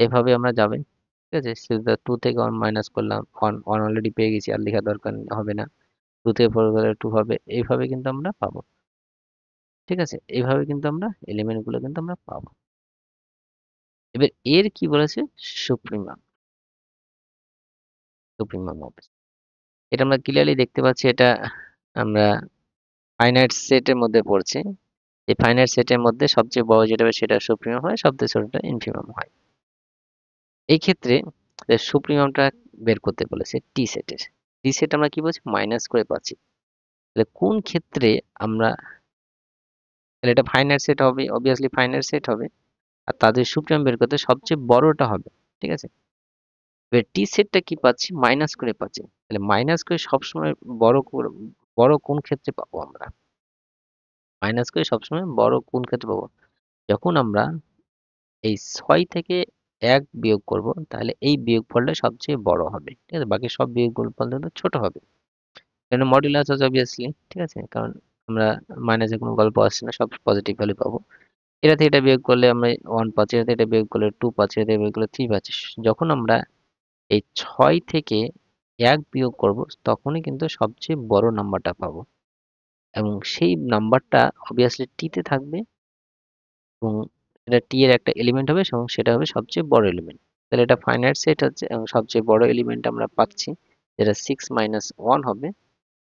এভাবে আমরা যাবেন। ঠিক আছে, শুধু 2 থেকে 1 মাইনাস করলাম, 1 1 অলরেডি পেয়ে গেছি, আর লেখা দরকার হবে না। 2 থেকে 4 গেলে 2 হবে। এইভাবে কিন্তু আমরা পাবো। ঠিক আছে, এইভাবে কিন্তু আমরা এলিমেন্ট গুলো কিন্তু আমরা পাবো। এবার এর কি বলেছে? সুপ্রিমাম, সুপ্রিমাম হবে। এটা আমরা ক্লিয়ারলি দেখতে পাচ্ছি, এটা আমরা ফাইনাইট সেটের মধ্যে পড়ছে। এই ফাইনাইট সেটের মধ্যে সবচেয়ে বড় যেটা হবে সেটা সুপ্রিমাম হয়, সবচেয়ে ছোটটা ইনফিমাম হয়। এই ক্ষেত্রে সুপ্রিমামটা বের করতে বলেছে টি সেটের। টি সেট আমরা কি বলছি? মাইনাস করে পাচ্ছি। তাহলে কোন ক্ষেত্রে আমরা, তাহলে এটা ফাইনাইট সেট হবে, অবভিয়াসলি ফাইনাইট সেট হবে, আর তাদের সুপ্রিমাম বের করতে সবচেয়ে বড়টা হবে। ঠিক আছে, এবার টি সেটটা কি পাচ্ছি? মাইনাস করে পাচ্ছি। তাহলে মাইনাস করে সবসময় বড় কোন ক্ষেত্রে পাবো আমরা? মাইনাস করে সবসময় বড় কোন ক্ষেত্রে পাবো? যখন আমরা এই ৬ থেকে ১ বিয়োগ করব, তাহলে এই বিয়োগফলটা সবচেয়ে বড় হবে। ঠিক আছে, বাকি সব বিয়োগফল কিন্তু ছোট হবে। কেন? মডুলাস আছে অবভিয়াসলি। ঠিক আছে, কারণ আমরা মাইনাসের কোনো গল্প আসছে না, সব পজিটিভ ভ্যালু পাবো। এটা থেকে এটা বিয়োগ করলে আমরা 1 পাচ্ছি, এটা থেকে এটা বিয়োগ করলে 2 পাচ্ছি, এটা থেকে বিয়োগ করলে 3 পাচ্ছি। যখন আমরা এই ৬ থেকে ১ বিয়োগ করব, তখনই কিন্তু সবচেয়ে বড় নাম্বারটা পাবো, এবং সেই নাম্বারটা অবভিয়াসলি টি তে থাকবে, এবং এটা টি এর একটা এলিমেন্ট হবে, এবং সেটা হবে সবচেয়ে বড় এলিমেন্ট। তাহলে এটা ফাইনাইট সেট হচ্ছে, এবং সবচেয়ে বড় এলিমেন্ট আমরা পাচ্ছি, যেটা 6 মাইনাস 1 হবে।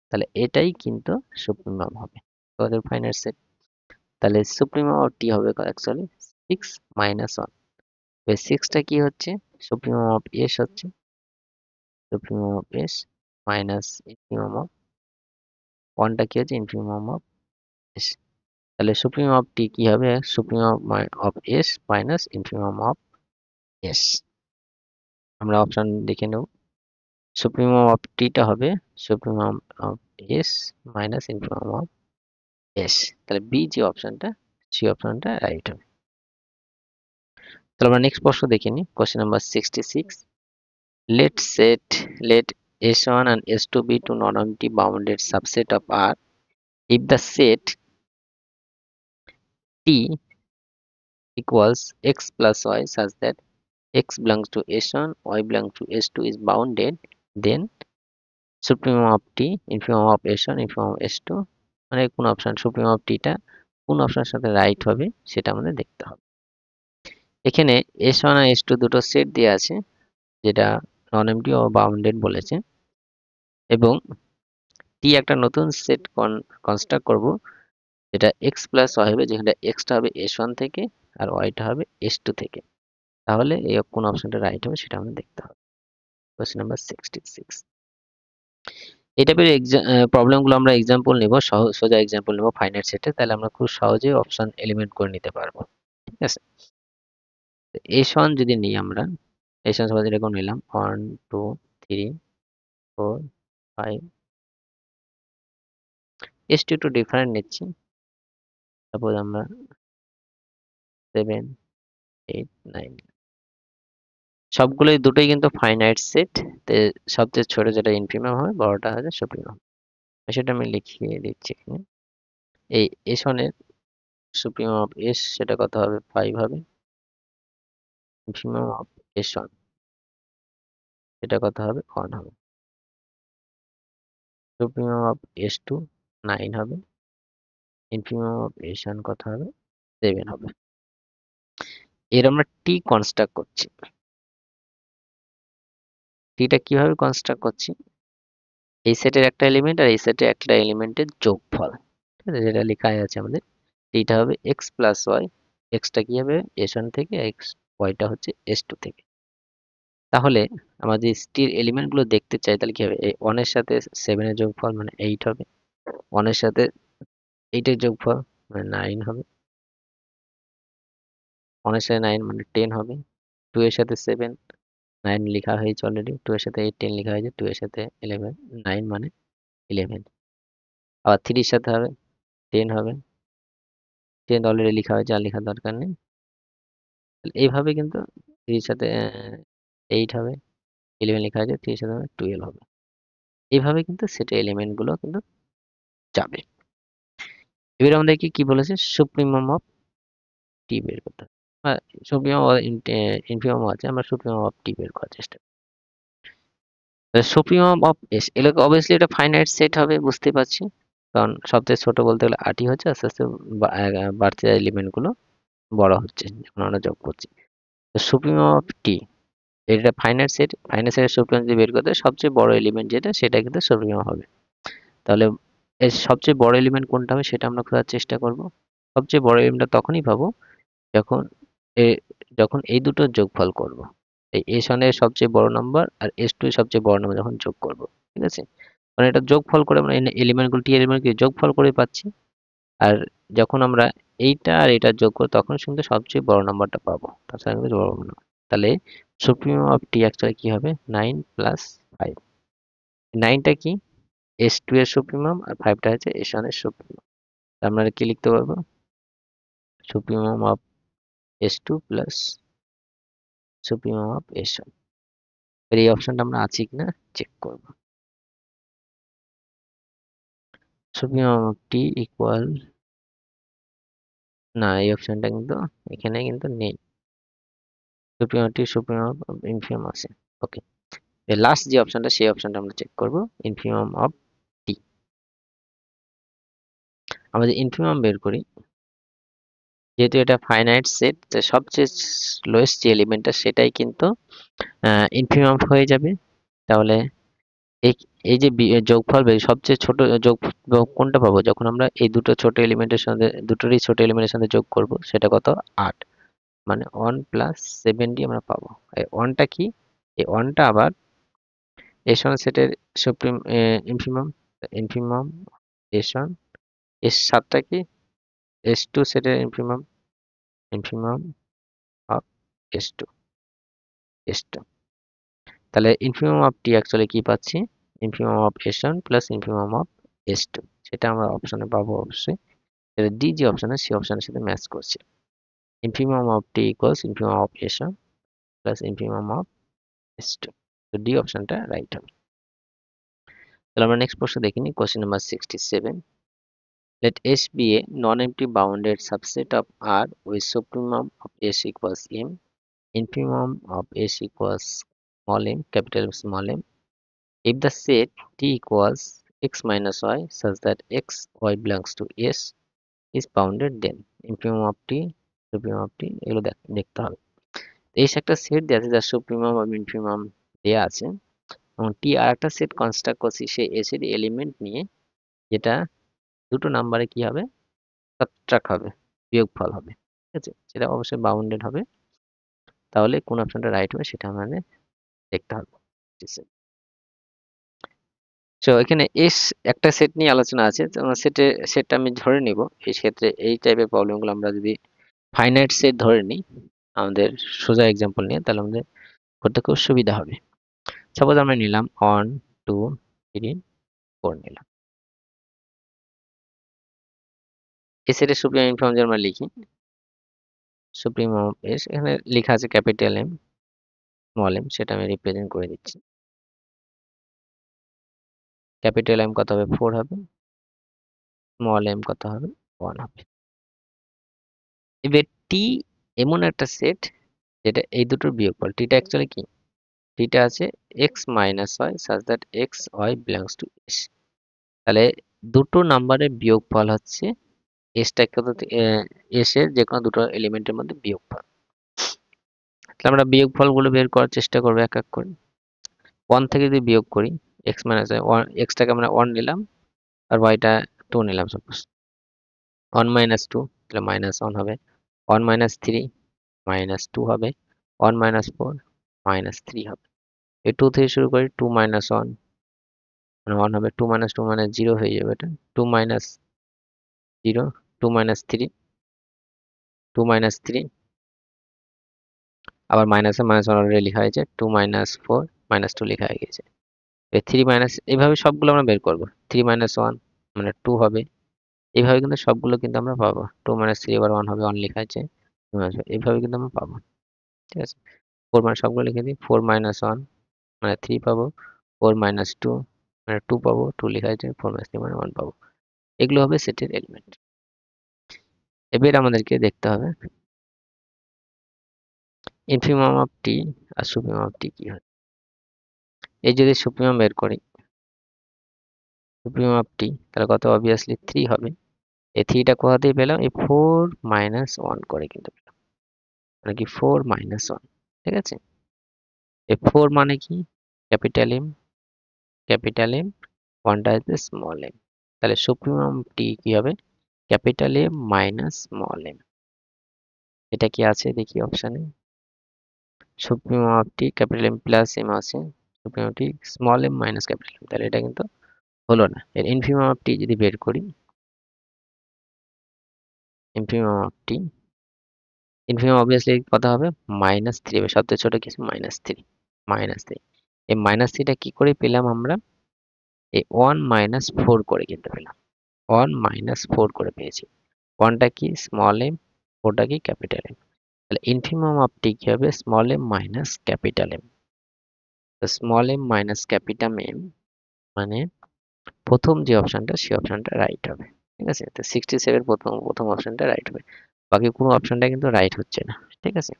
তাহলে এটাই কিন্তু সুপ্রিমাম হবে আমাদের ফাইনাইট সেট। তাহলে সুপ্রিমাম অফ টি হবে অ্যাকচুয়ালি 6 মাইনাস 1। এই 6 টা কি হচ্ছে? সুপ্রিমাম অফ এস হচ্ছে, supremum of S minus infimum of 1 টা কি হচ্ছে? Infimum of S. তাহলে সুপ্রিমাম অফ টি কি হবে? Supremum of S minus infimum of S. আমরা অপশন দেখে নেব। সুপ্রিমম অফ টিটা হবে supremum of S minus infimum of S. তাহলে বি যে অপশনটা, সেই অপশনটা রাইট হবে। তাহলে আমরা নেক্সট প্রশ্ন দেখে নিই। Question number 66। Let S1 and S2 be two non-empty bounded subset of R if the set T equals x plus y such that x belongs to S1, y belongs to S2 is bounded, then supremum of T, infimum of S1, infimum of S2 মানে কোন option সুপ্রিমম of টিটা কোন অপশনের সাথে right হবে সেটা আমাদের দেখতে হবে। এখানে S1 আর S2 দুটো সেট দেওয়া আছে, যেটা নন এমটি ও বাউন্ডেড বলেছে, এবং টি একটা নতুন সেট কনস্ট্রাক্ট করব, যেটা এক্স প্লাস ওয়াই হবে, যেখানে এক্সটা হবে S1 থেকে আর ওয়াইটা হবে S2 থেকে। তাহলে এই কোন অপশনটা রাইট হবে সেটা আমাদের দেখতে হবে। Question number 66। এই টাইপের প্রবলেমগুলো আমরা এক্সাম্পল নিব, সোজা এক্সাম্পল নিব ফাইনাইট সেটে, তাহলে আমরা খুব সহজেই অপশন এলিমেন্ট করে নিতে পারবো। ঠিক আছে, S1 যদি নিই আমরা, S1 সবাই এরকম নিলাম 1 2 3 4 5। S2 একটু ডিফারেন্ট নিচ্ছি, সাপোজ আমরা 7 8 9। সবগুলোই দুটোই কিন্তু ফাইনাইট সেট। সবচেয়ে ছোট যেটা ইনফিমাম হবে, বড়টা হচ্ছে সুপ্রিমাম। সেটা আমি লিখিয়ে দিচ্ছি এখানে। এই S1 এর সুপ্রিমাম অফ এস সেটা কত হবে, 5 হবে। ইনফিমাম অফ S1 সেটা কত হবে, 1 হবে। সুপ্রিমাম অফ S2 9 হবে। ইনফিমাম অফ S1 কত হবে, 7 হবে। এর আমরা টি কনস্ট্রাক্ট করছি। টিটা কিভাবে কনস্ট্রাক্ট করছি, এই সেটের একটা এলিমেন্ট আর এই সেটের একটা এলিমেন্টের যোগফল, ঠিক আছে, যেটা লেখা আছে আমাদের। টিটা হবে এক্স প্লাস ওয়াই, এক্সটা কি হবে S1 থেকে, এক্স ওয়াইটা হচ্ছে S2 থেকে। তাহলে আমরা যে টির এলিমেন্ট গুলো দেখতে চাই, তাহলে কি হবে, এই 1 এর সাথে 7 এর যোগফল মানে 8 হবে, 1 এর সাথে 8 এর যোগফল মানে 9 হবে, 1 এর সাথে 9 মানে 10 হবে, 2 এর সাথে 7 9 লেখা হয়েছে অলরেডি, 2 এর সাথে 8 10 লেখা হয়েছে, 2 এর সাথে 11 9 মানে 11। আবার 3 এর সাথে হবে 10 হবে, 10 অলরেডি লেখা হয়েছে, আর লেখার দরকার নেই। তাহলে এইভাবে কিন্তু 3 এর সাথে 8 হবে, 11 লেখা আছে, 3 এর সাথে 12 হবে। এইভাবে কিন্তু সেটের এলিমেন্ট গুলো কিন্তু যাবে। এবার আমাদেরকে কি বলেছে, সুপ্রিমম অফ টি বের করতে হবে। হ্যাঁ, সুপ্রিমম ইনফিমম আছে, আমরা সুপ্রিমম অফ টি বের করার চেষ্টা করি। সুপ্রিমম অফ এস, এগুলো অবভিয়াসলি এটা ফাইনাইট সেট হবে, বুঝতে পারছি, কারণ সবচেয়ে ছোট বলতে গেলে আটই হচ্ছে, আস্তে আস্তে বাড়তে এলিমেন্ট গুলো বড় হচ্ছে যখন আমরা যোগ করছি। তো সুপ্রিমম অফ টি, এটা ফাইনাইট সেট, ফাইনাইট সেটের সুপ্রিমম যদি বের করতে হয়, সবচেয়ে বড় এলিমেন্ট যেটা সেটা কিন্তু সুপ্রিমম হবে। তাহলে এর সবচেয়ে বড় এলিমেন্ট কোনটা হবে সেটা আমরা খোঁজার চেষ্টা করব। সবচেয়ে বড় এলিমেন্টটা তখনই পাবো যখন এ যখন এই দুটোর যোগফল করব। এই S1 এর সবচেয়ে বড় নাম্বার আর S2 এর সবচেয়ে বড় নাম্বার যখন যোগ করব। ঠিক আছে? মানে এটা যোগফল করে আমরা এলিমেন্টগুলো টি এলিমেন্টকে যোগফল করে পাচ্ছি। আর যখন আমরা এইটা আর এটা যোগ করব তখন কিন্তু সবচেয়ে বড় নাম্বারটা পাবো। তাছাড়া কিন্তু বড় না। তাহলে সুপ্রিমম অফ টি অ্যাকচুয়ালি কি হবে, 9 প্লাস 5। 9 টা কি, S2 এর সুপ্রিমম, আর 5 টা হচ্ছে S1 এর সুপ্রিমম। আমরা কি লিখতে পারবো, supremum of S2 plus supremum of S1। এর এই অপশনটা আমরা আছি কিনা চেক করব। সুপ্রিমম অফ টি ইকুয়াল, না এই অপশনটা কিন্তু এখানে কিন্তু নেই। সুপ্রিমম টি সুপ্রিমম অফ ইনফিমাম আছে। ওকে, লাস্ট যে অপশনটা সেই অপশনটা আমরা চেক করব, ইনফিমাম অফ টি। আমরা যে ইনফিমাম বের করি, যেহেতু এটা ফাইনাইট সেট, সবচেয়ে লোয়েস্ট যে এলিমেন্টটা সেটাই কিন্তু ইনফিমাম হয়ে যাবে। তাহলে এই এই যে যোগফল সবচেয়ে ছোট যোগ কোনটা পাবো, যখন আমরা এই দুটো ছোট এলিমেন্টের সাথে, দুটোরই ছোট এলিমেন্টের সাথে যোগ করব, সেটা কত, 8। মানে 1 প্লাস 7 আমরা পাবো। এই 1টা কি, এই 1টা আবার S1 সেটের সুপ্রিম ইনফিমাম, ইনফিমাম S1, S7টা কি S2 সেটের infimum, infimum of S2, S2। তাহলে ইনফিনিমাম অফ টি অ্যাকচুয়ালি কি পাচ্ছি, infimum of S1 plus infimum of S2, সেটা আমরা অপশনে পাবো অবশ্যই। এটা ডি যে অপশন সেই অপশনের সাথে ম্যাচ করছে। Infimum of T equals infimum of S1 plus infimum of S2, তো ডি অপশনটা রাইট হবে। তাহলে আমরা নেক্সট প্রশ্ন দেখি নি, question number 67। Let S be a non-empty bounded subset of R with supremum of S equals M, infimum of S equals small m, capital M, small m. If the set T equals x minus y such that x, y belongs to S is bounded, then infimum of T, supremum of T এগুলো দেখতে হবে। এই একটা set দেওয়া আছে যার supremum এবং infimum দেওয়া আছে, এবং টি আর একটা সেট কনস্ট্রাক্ট করছি সেই এস এর এলিমেন্ট নিয়ে, যেটা দুটো নাম্বারে কি হবে, সাবট্রাক্ট হবে, বিয়োগফল হবে, ঠিক আছে, সেটা অবশ্যই বাউন্ডেড হবে। তাহলে কোন অপশনটা রাইট হবে সেটা আমাদের দেখতে হবে। তো এখানে এস একটা সেট নিয়ে আলোচনা আছে, সেটটা আমি ধরে নিব। এই ক্ষেত্রে এই টাইপের প্রবলেমগুলো আমরা যদি ফাইনাইট সেট ধরে নিই আমাদের সোজা এক্সাম্পল নিয়ে, তাহলে আমাদের করতে খুব সুবিধা হবে। সাপোজ আমরা নিলাম 1 2 3 4 নিলাম। এই সেটের সুপ্রিম ইনফর্ম যে আমরা লিখি, সুপ্রিম এস এখানে লেখা আছে ক্যাপিটাল এম স্মল এম, সেটা আমি রিপ্রেজেন্ট করে দিচ্ছি। ক্যাপিটাল এম কত হবে 4 হবে, স্মল এম কত হবে 1 হবে। এবার টি এমন একটা সেট যেটা এই দুটোর বিয়োগফল, টিটা অ্যাকচুয়ালি কি, টিটা আছে X minus Y such that X Y belongs to S. তাহলে দুটো নাম্বারের বিয়োগফল হচ্ছে এসটা কত, এস এর যে কোনো দুটো এলিমেন্টের মধ্যে বিয়োগফল। তাহলে আমরা বিয়োগফলগুলো বের করার চেষ্টা করবো এক এক করে। 1 থেকে যদি বিয়োগ করি, এক্স মাইনাস ওয়াই, এক্সটাকে আমরা 1 নিলাম আর ওয়াইটা 2 নিলাম সাপোজ। 1 মাইনাস 2 তাহলে মাইনাস 1 হবে, 1 মাইনাস 3 মাইনাস 2 হবে, 1 মাইনাস 4 মাইনাস 3 হবে। এই 2 থেকে শুরু করি, 2 মাইনাস 1 মানে 1 হবে, 2 মাইনাস 2 মানে 0 হয়ে যাবে, এটা 2 মাইনাস 0, 2 মাইনাস 3, 2 মাইনাস 3, আবার মাইনাসে মাইনাস 1 অলরেডি লেখা হয়েছে, 2 মাইনাস 4 মাইনাস 2 লেখা হয়ে গেছে। এই 3 মাইনাস, এইভাবে সবগুলো আমরা বের করব। 3 মাইনাস 1 মানে 2 হবে, এইভাবে কিন্তু সবগুলো কিন্তু আমরা পাবো। 2 মাইনাস 3 আবার 1 হবে, 1 লেখা আছে, এইভাবে কিন্তু আমরা পাবো, ঠিক আছে। 4 মানে সবগুলো লিখে দিই, 4 মাইনাস 1 মানে 3 পাবো, 4 মাইনাস 2 মানে 2 পাবো, 2 লেখা আছে, 4 মাইনাস 3 মানে 1 পাবো। এগুলো হবে সেটের এলিমেন্ট। এবার আমাদেরকে দেখতে হবে ইনফিমাম অফ টি আর সুপ্রিমাম অফ টি কি হয়। এই যদি সুপ্রিমাম বের করি, সুপ্রিমাম অফ টি, তাহলে কত, অবভিয়াসলি 3 হবে। এই 3টা কোথা থেকে পেলাম, এই 4 মাইনাস 1 করে কিন্তু পেলাম, মানে কি 4 মাইনাস 1, ঠিক আছে। এই 4 মানে কি, ক্যাপিটাল এম, ক্যাপিটাল এম, 1টা হচ্ছে স্মল এম। তাহলে সুপ্রিমাম টি কি হবে, capital M minus small M. এটা কি আছে দেখি অপশানে, supremum of T capital M plus M আছে, supremum T small M minus capital M, তাহলে এটা কিন্তু হলো না। এর ইনফিমাম অফ টি যদি বের করি, infimum of T, infimum obviously কত হবে, মাইনাস 3 হবে, সবচেয়ে ছোট কিছু মাইনাস 3, মাইনাস 3। এই মাইনাস 3টা কি করে পেলাম আমরা, এই 1 মাইনাস 4 করে কিন্তু পেলাম, 1 মাইনাস 4 করে পেয়েছি। 1টা কি স্মল এম, 4টা কি ক্যাপিটাল এম। তাহলে ইনফিমাম অফ টি কি হবে, small M minus capital M. তো small M minus capital M মানে প্রথম যে অপশনটা সেই অপশনটা রাইট হবে, ঠিক আছে। তো 67 প্রথম প্রথম অপশনটা রাইট হবে, বাকি কোনো অপশনটা কিন্তু রাইট হচ্ছে না, ঠিক আছে।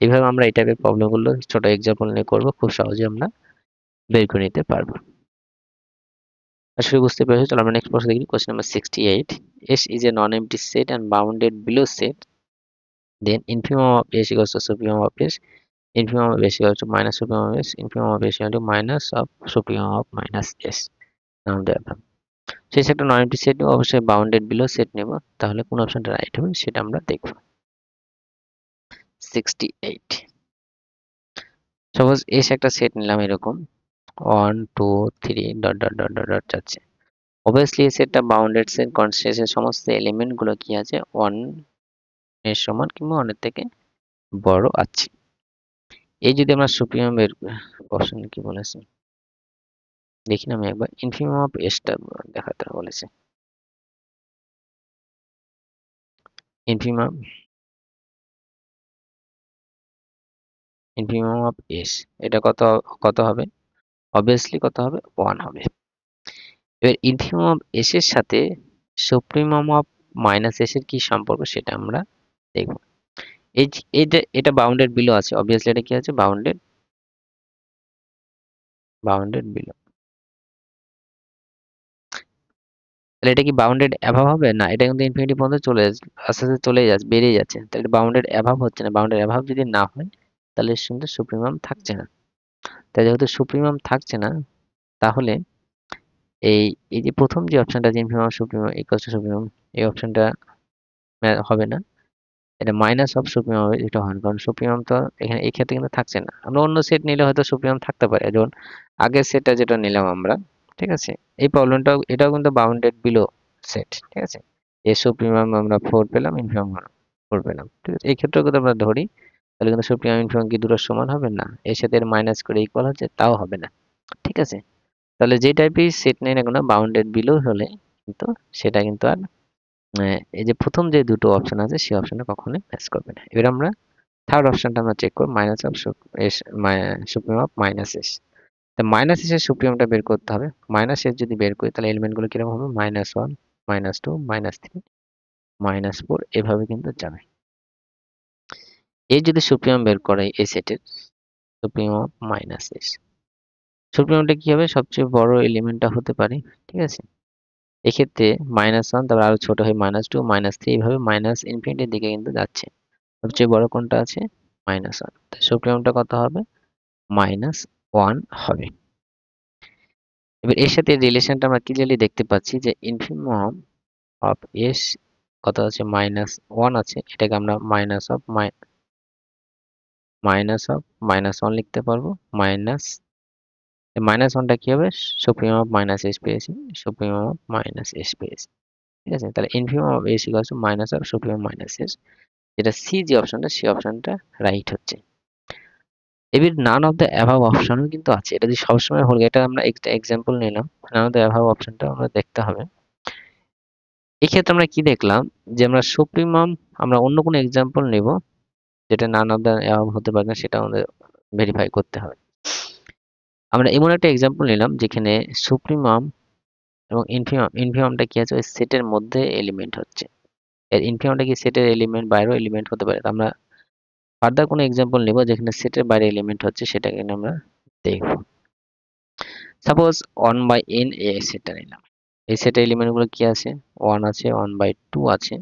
এইভাবে আমরা এই টাইপের প্রবলেমগুলো ছোট এক্সাম্পল নিয়ে করবো, খুব সহজে আমরা বের করে নিতে পারবো। আসলে বুঝতে পেরেছি। চলো আমরা নেক্সট প্রশ্ন দেখি, question number 68। S is a non-empty set and bounded below set, then infimum of S equals to supremum of S, infimum of S equals to minus supremum of S, infimum of S equals to minus of supremum of minus S নাম দেওয়া। সেই সেটটা নন এমপ্টি set অবশ্যই bounded below set নেব, তাহলে কোন অপশনটা right হবে সেটা আমরা দেখব। 68, সাপোজ এস একটা সেট নিলাম এরকম 1 2 3 dot dot dot dot dot যাচ্ছে। অবভিয়াসলি এই সেটটা বাউন্ডেড সেট, কারণ শেষের সমস্ত এলিমেন্ট গুলো কি আছে 1 এর সমান কিংবা 1 এর থেকে বড় আছে। এই যদি আমরা সুপ্রিমাম এর অপশন কি বলেছে দেখি না আমি একবার ইনফিমাম অফ এসটা দেখাতে বলেছে ইনফিমাম ইনফিমাম অফ এস এটা কত কত হবে অবভিয়াসলি কত হবে 1 হবে এবার ইনফিমাম অফ এস এর সাথে সুপ্রিমাম অফ মাইনাস এস এর কি সম্পর্ক সেটা আমরা দেখব এটা বাউন্ডেড বিলো আছে অবভিয়াসলি এটা কি আছে বাউন্ডেড বিলো তাহলে এটা কি বাউন্ডেড অ্যাভাব হবে না এটা কিন্তু ইনফিনিটি পর্যন্ত চলে যাচ্ছে আস্তে আস্তে চলে যাচ্ছে বেরিয়ে যাচ্ছে তাহলে এটা বাউন্ডেড অ্যাভাব হচ্ছে না বাউন্ডেড অ্যাভাব যদি না হয় তাহলে এর সঙ্গে সুপ্রিমাম থাকছে না তাই যেহেতু সুপ্রিমাম থাকছে না তাহলে এই এই যে প্রথম যে অপশনটা যে infimum supremum equal to supremum এই অপশনটা হবে না এটা মাইনাস অফ সুপ্রিমাম হবে এটা হয় না। কারণ সুপ্রিমাম তো এখানে এই ক্ষেত্রে কিন্তু থাকছে না আমরা অন্য সেট নিলে হয়তো সুপ্রিমাম থাকতে পারে যেমন আগের সেটটা যেটা নিলাম আমরা ঠিক আছে এই প্রবলেমটাও এটাও কিন্তু বাউন্ডেড বিলো সেট ঠিক আছে এই সুপ্রিমাম আমরা 4 পেলাম ইনফিমাম 4 পেলাম ঠিক আছে এই ক্ষেত্রেও যদি আমরা ধরি তাহলে কিন্তু সুপ্রিমাম ইনফিমাম কি দুটোর সমান হবে না এর সাথে এর মাইনাস করে ইকুয়াল হচ্ছে তাও হবে না ঠিক আছে তাহলে যে টাইপের সেট নেই না কোনো বাউন্ডেড বিলো হলে কিন্তু সেটা কিন্তু আর এই যে প্রথম যে দুটো অপশন আছে সেই অপশনটা কখনোই ম্যাচ করবে না এবার আমরা থার্ড অপশনটা আমরা চেক করব minus of S supreme of minus S তো মাইনাস এস এর সুপ্রিমটা বের করতে হবে মাইনাস এস যদি বের করি তাহলে এলিমেন্টগুলো কিরকম হবে -1 -2 -3 -4 এভাবে কিন্তু যাবে এই যদি সুপ্রিম বের করে এই সেটের সুপ্রিম অফ মাইনাস এস সুপ্রিমটা কি হবে সবচেয়ে বড় এলিমেন্টটা হতে পারে ঠিক আছে এক্ষেত্রে -1 তারপর আরো ছোট হয় -2 -3 এইভাবে মাইনাস ইনফিনিটির দিকে কিন্তু যাচ্ছে সবচেয়ে বড় কোনটা আছে -1 তাই সুপ্রিমটা কত হবে -1 হবে এবার এর সাথে রিলেশনটা আমরা ক্লিয়ারলি দেখতে পাচ্ছি যে ইনফিনিমাম অফ এস কত আছে -1 আছে এটাকে আমরা মাইনাস অফ -1 লিখতে পারবো -1টা কি হবে সুপ্রিমাম অফ মাইনাস এস পেয়েছি সুপ্রিমাম অফ মাইনাস এস পেয়েছি ঠিক আছে তাহলে infimum of S equals to minus of supremum minus S যেটা সি যে অপশনটা সেই অপশনটা রাইট হচ্ছে এবার নান অফ দ্য অ্যাভাব অপশনও কিন্তু আছে এটা যদি সবসময় হল এটা আমরা একটা এক্সাম্পল নিলাম নান অফ দ্য অ্যাভাব অপশনটা আমরা দেখতে হবে এক্ষেত্রে আমরা কি দেখলাম যে আমরা সুপ্রিমাম আমরা অন্য কোনো এক্সাম্পল নেব যেটা নান অফ দ্য অ্যাভাব হতে পারে না সেটা আমাদের ভেরিফাই করতে হবে আমরা এমন একটা এক্সাম্পল নিলাম যেখানে সুপ্রিমাম এবং ইনফিমামটা কি আছে ওই সেটের মধ্যে এলিমেন্ট হচ্ছে এর ইনফিমামটা কি সেটের এলিমেন্ট বাইরেও এলিমেন্ট হতে পারে আমরা ফার্দার কোনো এক্সাম্পল নেব যেখানে সেটের বাইরে এলিমেন্ট হচ্ছে সেটাকে আমরা দেখব সাপোজ 1/n এই সেটটা নিলাম এই সেটের এলিমেন্টগুলো কি আছে 1 আছে 1/2 আছে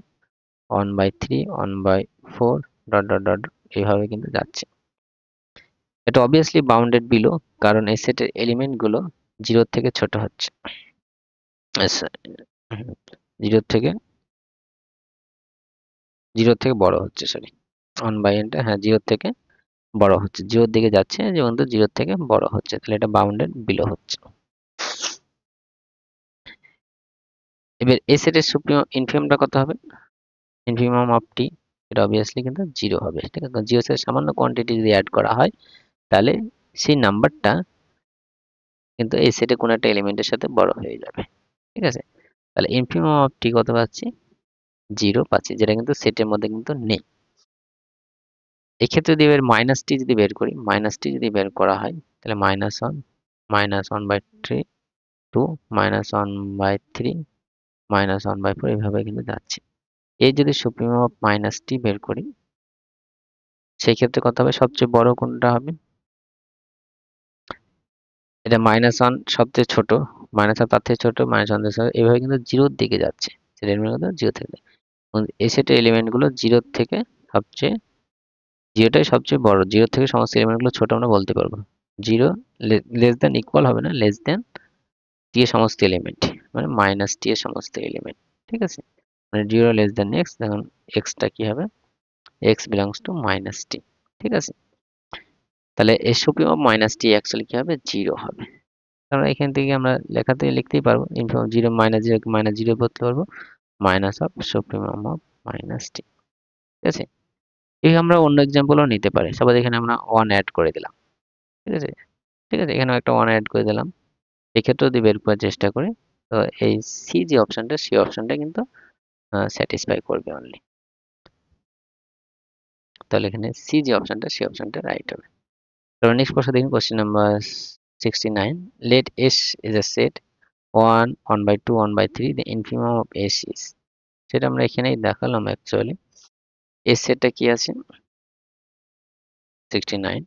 1/3 1/4 ডট ডট ডট এইভাবে কিন্তু যাচ্ছে এটা অবভিয়াসলি বাউন্ডেড বিলো কারণ এই সেটের এলিমেন্টগুলো 0 থেকে ছোট হচ্ছে আচ্ছা 0 থেকে 0 থেকে বড় হচ্ছে সরি 1/nটা হ্যাঁ 0 থেকে বড় হচ্ছে 0 দিকে যাচ্ছে যেমন 0 থেকে বড় হচ্ছে তাহলে এটা বাউন্ডেড বিলো হচ্ছে এবার এই সেটের সুপ্রিমাম ইনফিমামটা কত হবে ইনফিমাম অফ টি এটা অবভিয়াসলি কিন্তু 0 হবে ঠিক আছে 0 এর সামান্য কোয়ান্টিটি যদি অ্যাড করা হয় তাহলে সেই নাম্বারটা কিন্তু এই সেটে কোনো একটা এলিমেন্টের সাথে বড় হয়ে যাবে ঠিক আছে তাহলে ইনফিমাম অফ টি কত পাচ্ছি 0 পাচ্ছি যেটা কিন্তু সেটের মধ্যে কিন্তু নেই এক্ষেত্রে যদি এবার মাইনাস টি যদি বের করি মাইনাস টি যদি বের করা হয় তাহলে -1 -1/3 2 -1/3 -1/4 এইভাবে কিন্তু যাচ্ছে এই যদি সুপ্রিমাম অফ মাইনাস টি বের করি সেই ক্ষেত্রে কত হবে সবচেয়ে বড় কোনটা হবে এটা -1 সবচেয়ে ছোট -1 তার থেকে ছোট -1 থেকে ছোট এভাবে কিন্তু 0 এর দিকে যাচ্ছে সেটা এলিমেন্ট কত 0 থেকে এই সেটের এলিমেন্ট গুলো 0 থেকে সবচেয়ে 0 টাই সবচেয়ে বড় 0 থেকে সমস্ত এলিমেন্ট গুলো ছোট আমরা বলতে পারবো 0 লেস দ্যান ইকুয়াল হবে না লেস দ্যান টি এর সমস্ত এলিমেন্ট মানে মাইনাস টি এর সমস্ত এলিমেন্ট ঠিক আছে মানে 0 লেস দ্যান x তখন x টা কি হবে x belongs to minus T ঠিক আছে তাহলে এর supreme of minus T actually কি হবে 0 হবে আমরা এখান থেকে আমরা লেখাতে লিখতেই পারবো ইনফিনিটি 0 -0 কে -0 বলতে পারবো minus of supremum of minus T ঠিক আছে এই আমরা অন্য এক্সাম্পলও নিতে পারি। সাপোজ এখানে আমরা 1 অ্যাড করে দিলাম। ঠিক আছে? ঠিক আছে? এখানেও একটা 1 অ্যাড করে দিলাম। এক্ষেত্রেও যদি বের করার চেষ্টা করি, তো এই সি যে অপশনটা, সেই অপশনটা কিন্তু স্যাটিসফাই করবে অনলি। তাহলে এখানে সি যে অপশনটা, সেই অপশনটা রাইট হবে। তারপর নেক্সট প্রশ্ন দেখুন, question number 69, let S is a set 1, 1/2, 1/3, the infimum of S is, সেটা আমরা এখানেই দেখালাম অ্যাকচুয়ালি। এস সেটটা কি আছে? 69,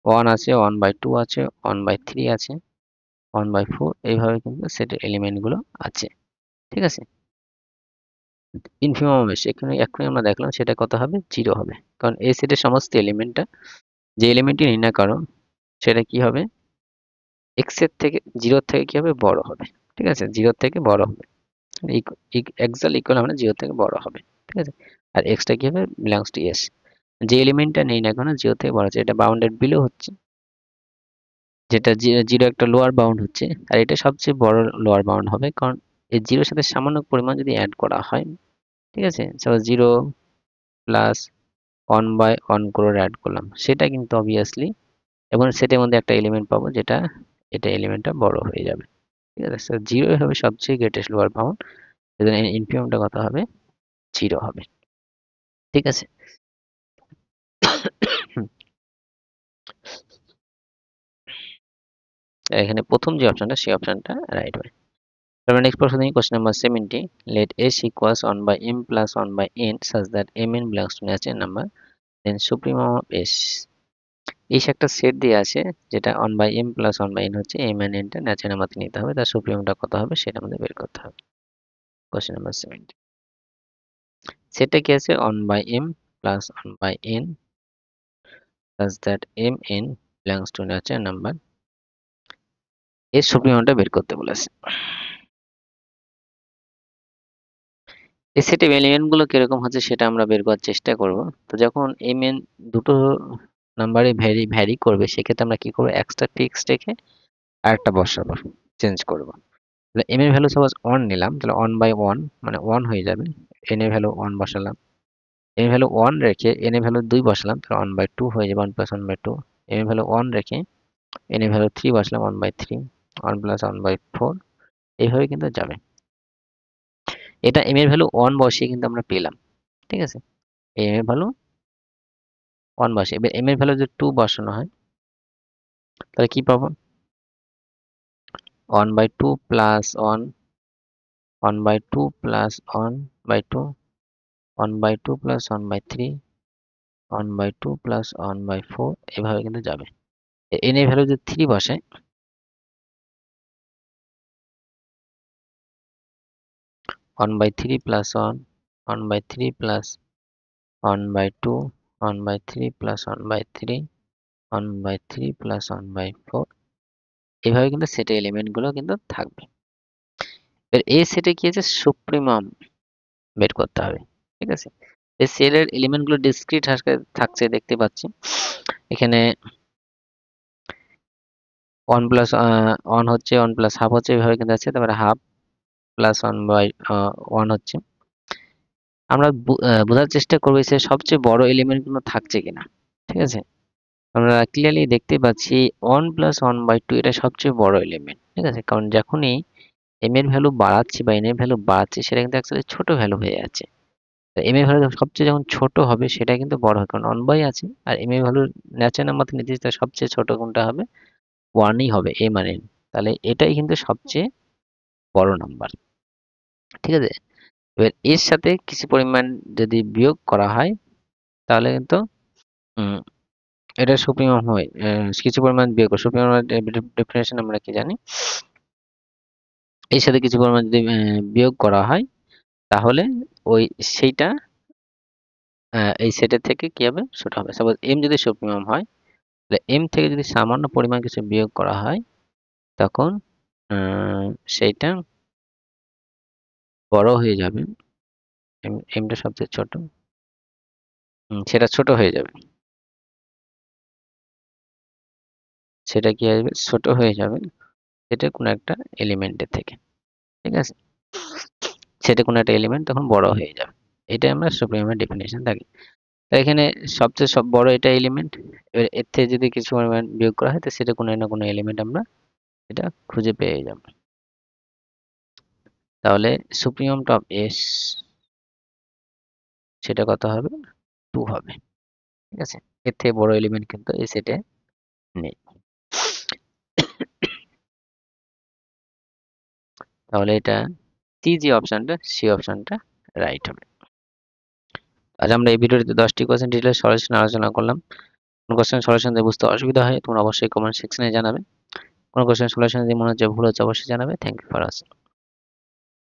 1 আছে, 1/2 আছে, 1/3 আছে, 1/4, এইভাবে কিন্তু সেটের এলিমেন্ট গুলো আছে। ঠিক আছে? ইনফিমাম এস এক্ষুনি আমরা দেখলাম সেটা কত হবে? 0 হবে। কারণ এই সেটের সমস্ত এলিমেন্টটা, যে এলিমেন্টই নির্ণয় করো সেটা কি হবে? এক্স এর থেকে 0 থেকে কি হবে? বড় হবে। ঠিক আছে? 0 থেকে বড় হবে। এক্সাল ইকুয়াল মানে 0 থেকে বড় হবে। ঠিক আছে? আর এক্সটা কি হবে? Belongs to S. যে এলিমেন্টটা নেই না কেন 0 থেকে বড় হচ্ছে, এটা বাউন্ডেড বিলো হচ্ছে, যেটা 0 একটা লোয়ার বাউন্ড হচ্ছে, আর এটা সবচেয়ে বড় লোয়ার বাউন্ড হবে, কারণ এই 0 এর সাথে সামান্য পরিমাণ যদি অ্যাড করা হয়, ঠিক আছে? সাপোজ 0 প্লাস 1/1 করে অ্যাড করলাম, সেটা কিন্তু অবভিয়াসলি, এবং সেটার মধ্যে একটা এলিমেন্ট পাবো যেটা, এটা এলিমেন্টটা বড় হয়ে যাবে। ঠিক আছে? সো 0 হবে সবচেয়ে গ্রেটেস্ট লোয়ার বাউন্ড, এজন্য ইনফিমামটা কত হবে? 0 হবে। ঠিক আছে? এখানে প্রথম যে অপশনটা, সেই অপশনটা রাইট হবে। তারপর নেক্সট প্রশ্ন দেখি, question number 70, let s equals 1/m plus 1/n such that mn belongs to natural number, then supremum of s. এই একটা সেট দিয়ে আছে, যেটা 1/m plus 1/n হচ্ছে, m and n টা ন্যাচারাল নাম্বার নিতে হবে, তার সুপ্রিমটা কত হবে সেটা আমাদের বের করতে হবে। কোশ্চেন নাম্বার 70, সেটটা কি আছে? 1/m plus 1/n such that mn belongs to natural number, এর সুপ্রিমটা বের করতে বলেছে। এই সেটের এলিমেন্ট গুলো কিরকম হচ্ছে সেটা আমরা বের করার চেষ্টা করব। তো যখন mn দুটো নাম্বারে ভ্যারি করবে, সেক্ষেত্রে আমরা কি করব? একটা ফিক্সড রেখে আরেকটা বসাবো, চেঞ্জ করব। তাহলে m এর ভ্যালু সাপোজ 1 নিলাম, তাহলে 1/1 মানে 1 হয়ে যাবে। n এর ভ্যালু 1 বসালাম, n এর ভ্যালু 1 রেখে n এর ভ্যালু 2 বসালাম, তাহলে 1/2 হয়ে যাবে, 1 + 1/2। m এর ভ্যালু 1 রেখে n এর ভ্যালু 3 বসালাম, 1/3, 1 + 1/4, এইভাবে কিন্তু যাবে। এটা m এর ভ্যালু 1 বসিয়ে কিন্তু আমরা পেলাম। ঠিক আছে? m এর ভ্যালু 1 বসে, এবার m এর ভ্যালু যদি 2 বসানো হয়, তাহলে কি পাবো? 1/2 প্লাস 1, 1/2 প্লাস 1/2, 1/2 প্লাস 1/3, 1/2 প্লাস 1/4, এভাবে কিন্তু যাবে। n এর ভ্যালু যদি 3 বসাই, 1/3 প্লাস 1, 1/3 প্লাস 1/2, 1/3 প্লাস 1/3, 1/3 প্লাস 1/4, এভাবে কিন্তু সেটের এলিমেন্ট গুলো কিন্তু থাকবে। এবার এই সেটে কি আছে? সুপ্রিমাম বের করতে হবে। ঠিক আছে? এই সেলের এলিমেন্ট গুলো ডিসক্রিট থাকছে দেখতে পাচ্ছি। এখানে 1 প্লাস 1 হচ্ছে, 1 প্লাস হাফ হচ্ছে, এভাবে কিন্তু আছে। তারপরে হাফ প্লাস 1/1 হচ্ছে। আমরা বোঝার চেষ্টা করব যে সবচেয়ে বড় এলিমেন্ট গুলো থাকছে কিনা। ঠিক আছে? আমরা ক্লিয়ারলি দেখতে পাচ্ছি 1 প্লাস 1/2 এটা সবচেয়ে বড় এলিমেন্ট। ঠিক আছে? কারণ যখনই m এর ভ্যালু বাড়াচ্ছি বা n এর ভ্যালু বাড়াচ্ছি, সেটা কিন্তু অ্যাকচুয়ালি ছোট ভ্যালু হয়ে যাচ্ছে। তো m এর ভ্যালু সবচেয়ে যখন ছোট হবে, সেটা কিন্তু বড় হয়, কারণ 1 বাই আছে, আর m এর ভ্যালু ন্যাচারাল নাম্বার থেকে নির্দিষ্ট সবচেয়ে ছোট কোনটা হবে? 1 ই হবে, m আর n। তাহলে এটাই কিন্তু সবচেয়ে বড় নাম্বার। ঠিক আছে? এবার এর সাথে কিছু পরিমাণ যদি বিয়োগ করা হয়, তাহলে কিন্তু উম এটা সুপ্রিমম হয়। কিছু পরিমাণ বিয়োগ, সুপ্রিমম ডেফিনিশন আমরা কি জানি? এর সাথে কিছু পরিমাণ যদি বিয়োগ করা হয়, তাহলে ওই সেইটা এই সেটের থেকে কি হবে? ছোট হবে। সাপোজ m যদি সুপ্রিমম হয়, তাহলে m থেকে যদি সামান্য পরিমাণ কিছু বিয়োগ করা হয়, তখন সেইটা বড় হয়ে যাবে। m টা সবচেয়ে ছোট। সেটা ছোট হয়ে যাবে। সেটা কি আসবে? ছোট হয়ে যাবে। এটা কোনো একটা এলিমেন্টের থেকে। ঠিক আছে? সেটে কোনো একটা এলিমেন্ট তখন বড় হয়ে যাবে। এটাই আমরা সুপ্রিমের ডেফিনেশন থাকি। তো এখানে সবচেয়ে বড় এটা এলিমেন্ট, এবার এর থেকে যদি কিছু পরিমাণ বিয়োগ করা হয় তো সেটা কোনো না কোনো এলিমেন্ট আমরা এটা খুঁজে পেয়ে যাব। তাহলে সুপ্রিমম টপ এস সেটা কত হবে? 2 হবে। ঠিক আছে, এর থেকে বড় এলিমেন্ট কিন্তু এই সেটে নেই। তাহলে এটা সি যে অপশনটা, সি অপশনটা রাইট হবে। আজ আমরা এই ভিডিওতে 10টি কোশ্চেন ডিটেইলস সলিউশন আলোচনা করলাম। কোন কোশ্চেন সলিউশন দিয়ে বুঝতে অসুবিধা হয় তোমরা অবশ্যই কমেন্ট সেকশনে জানাবে। কোন কোশ্চেন সলিউশন দিয়ে মনে হচ্ছে ভুল হচ্ছে অবশ্যই জানাবে। Thank you for watching.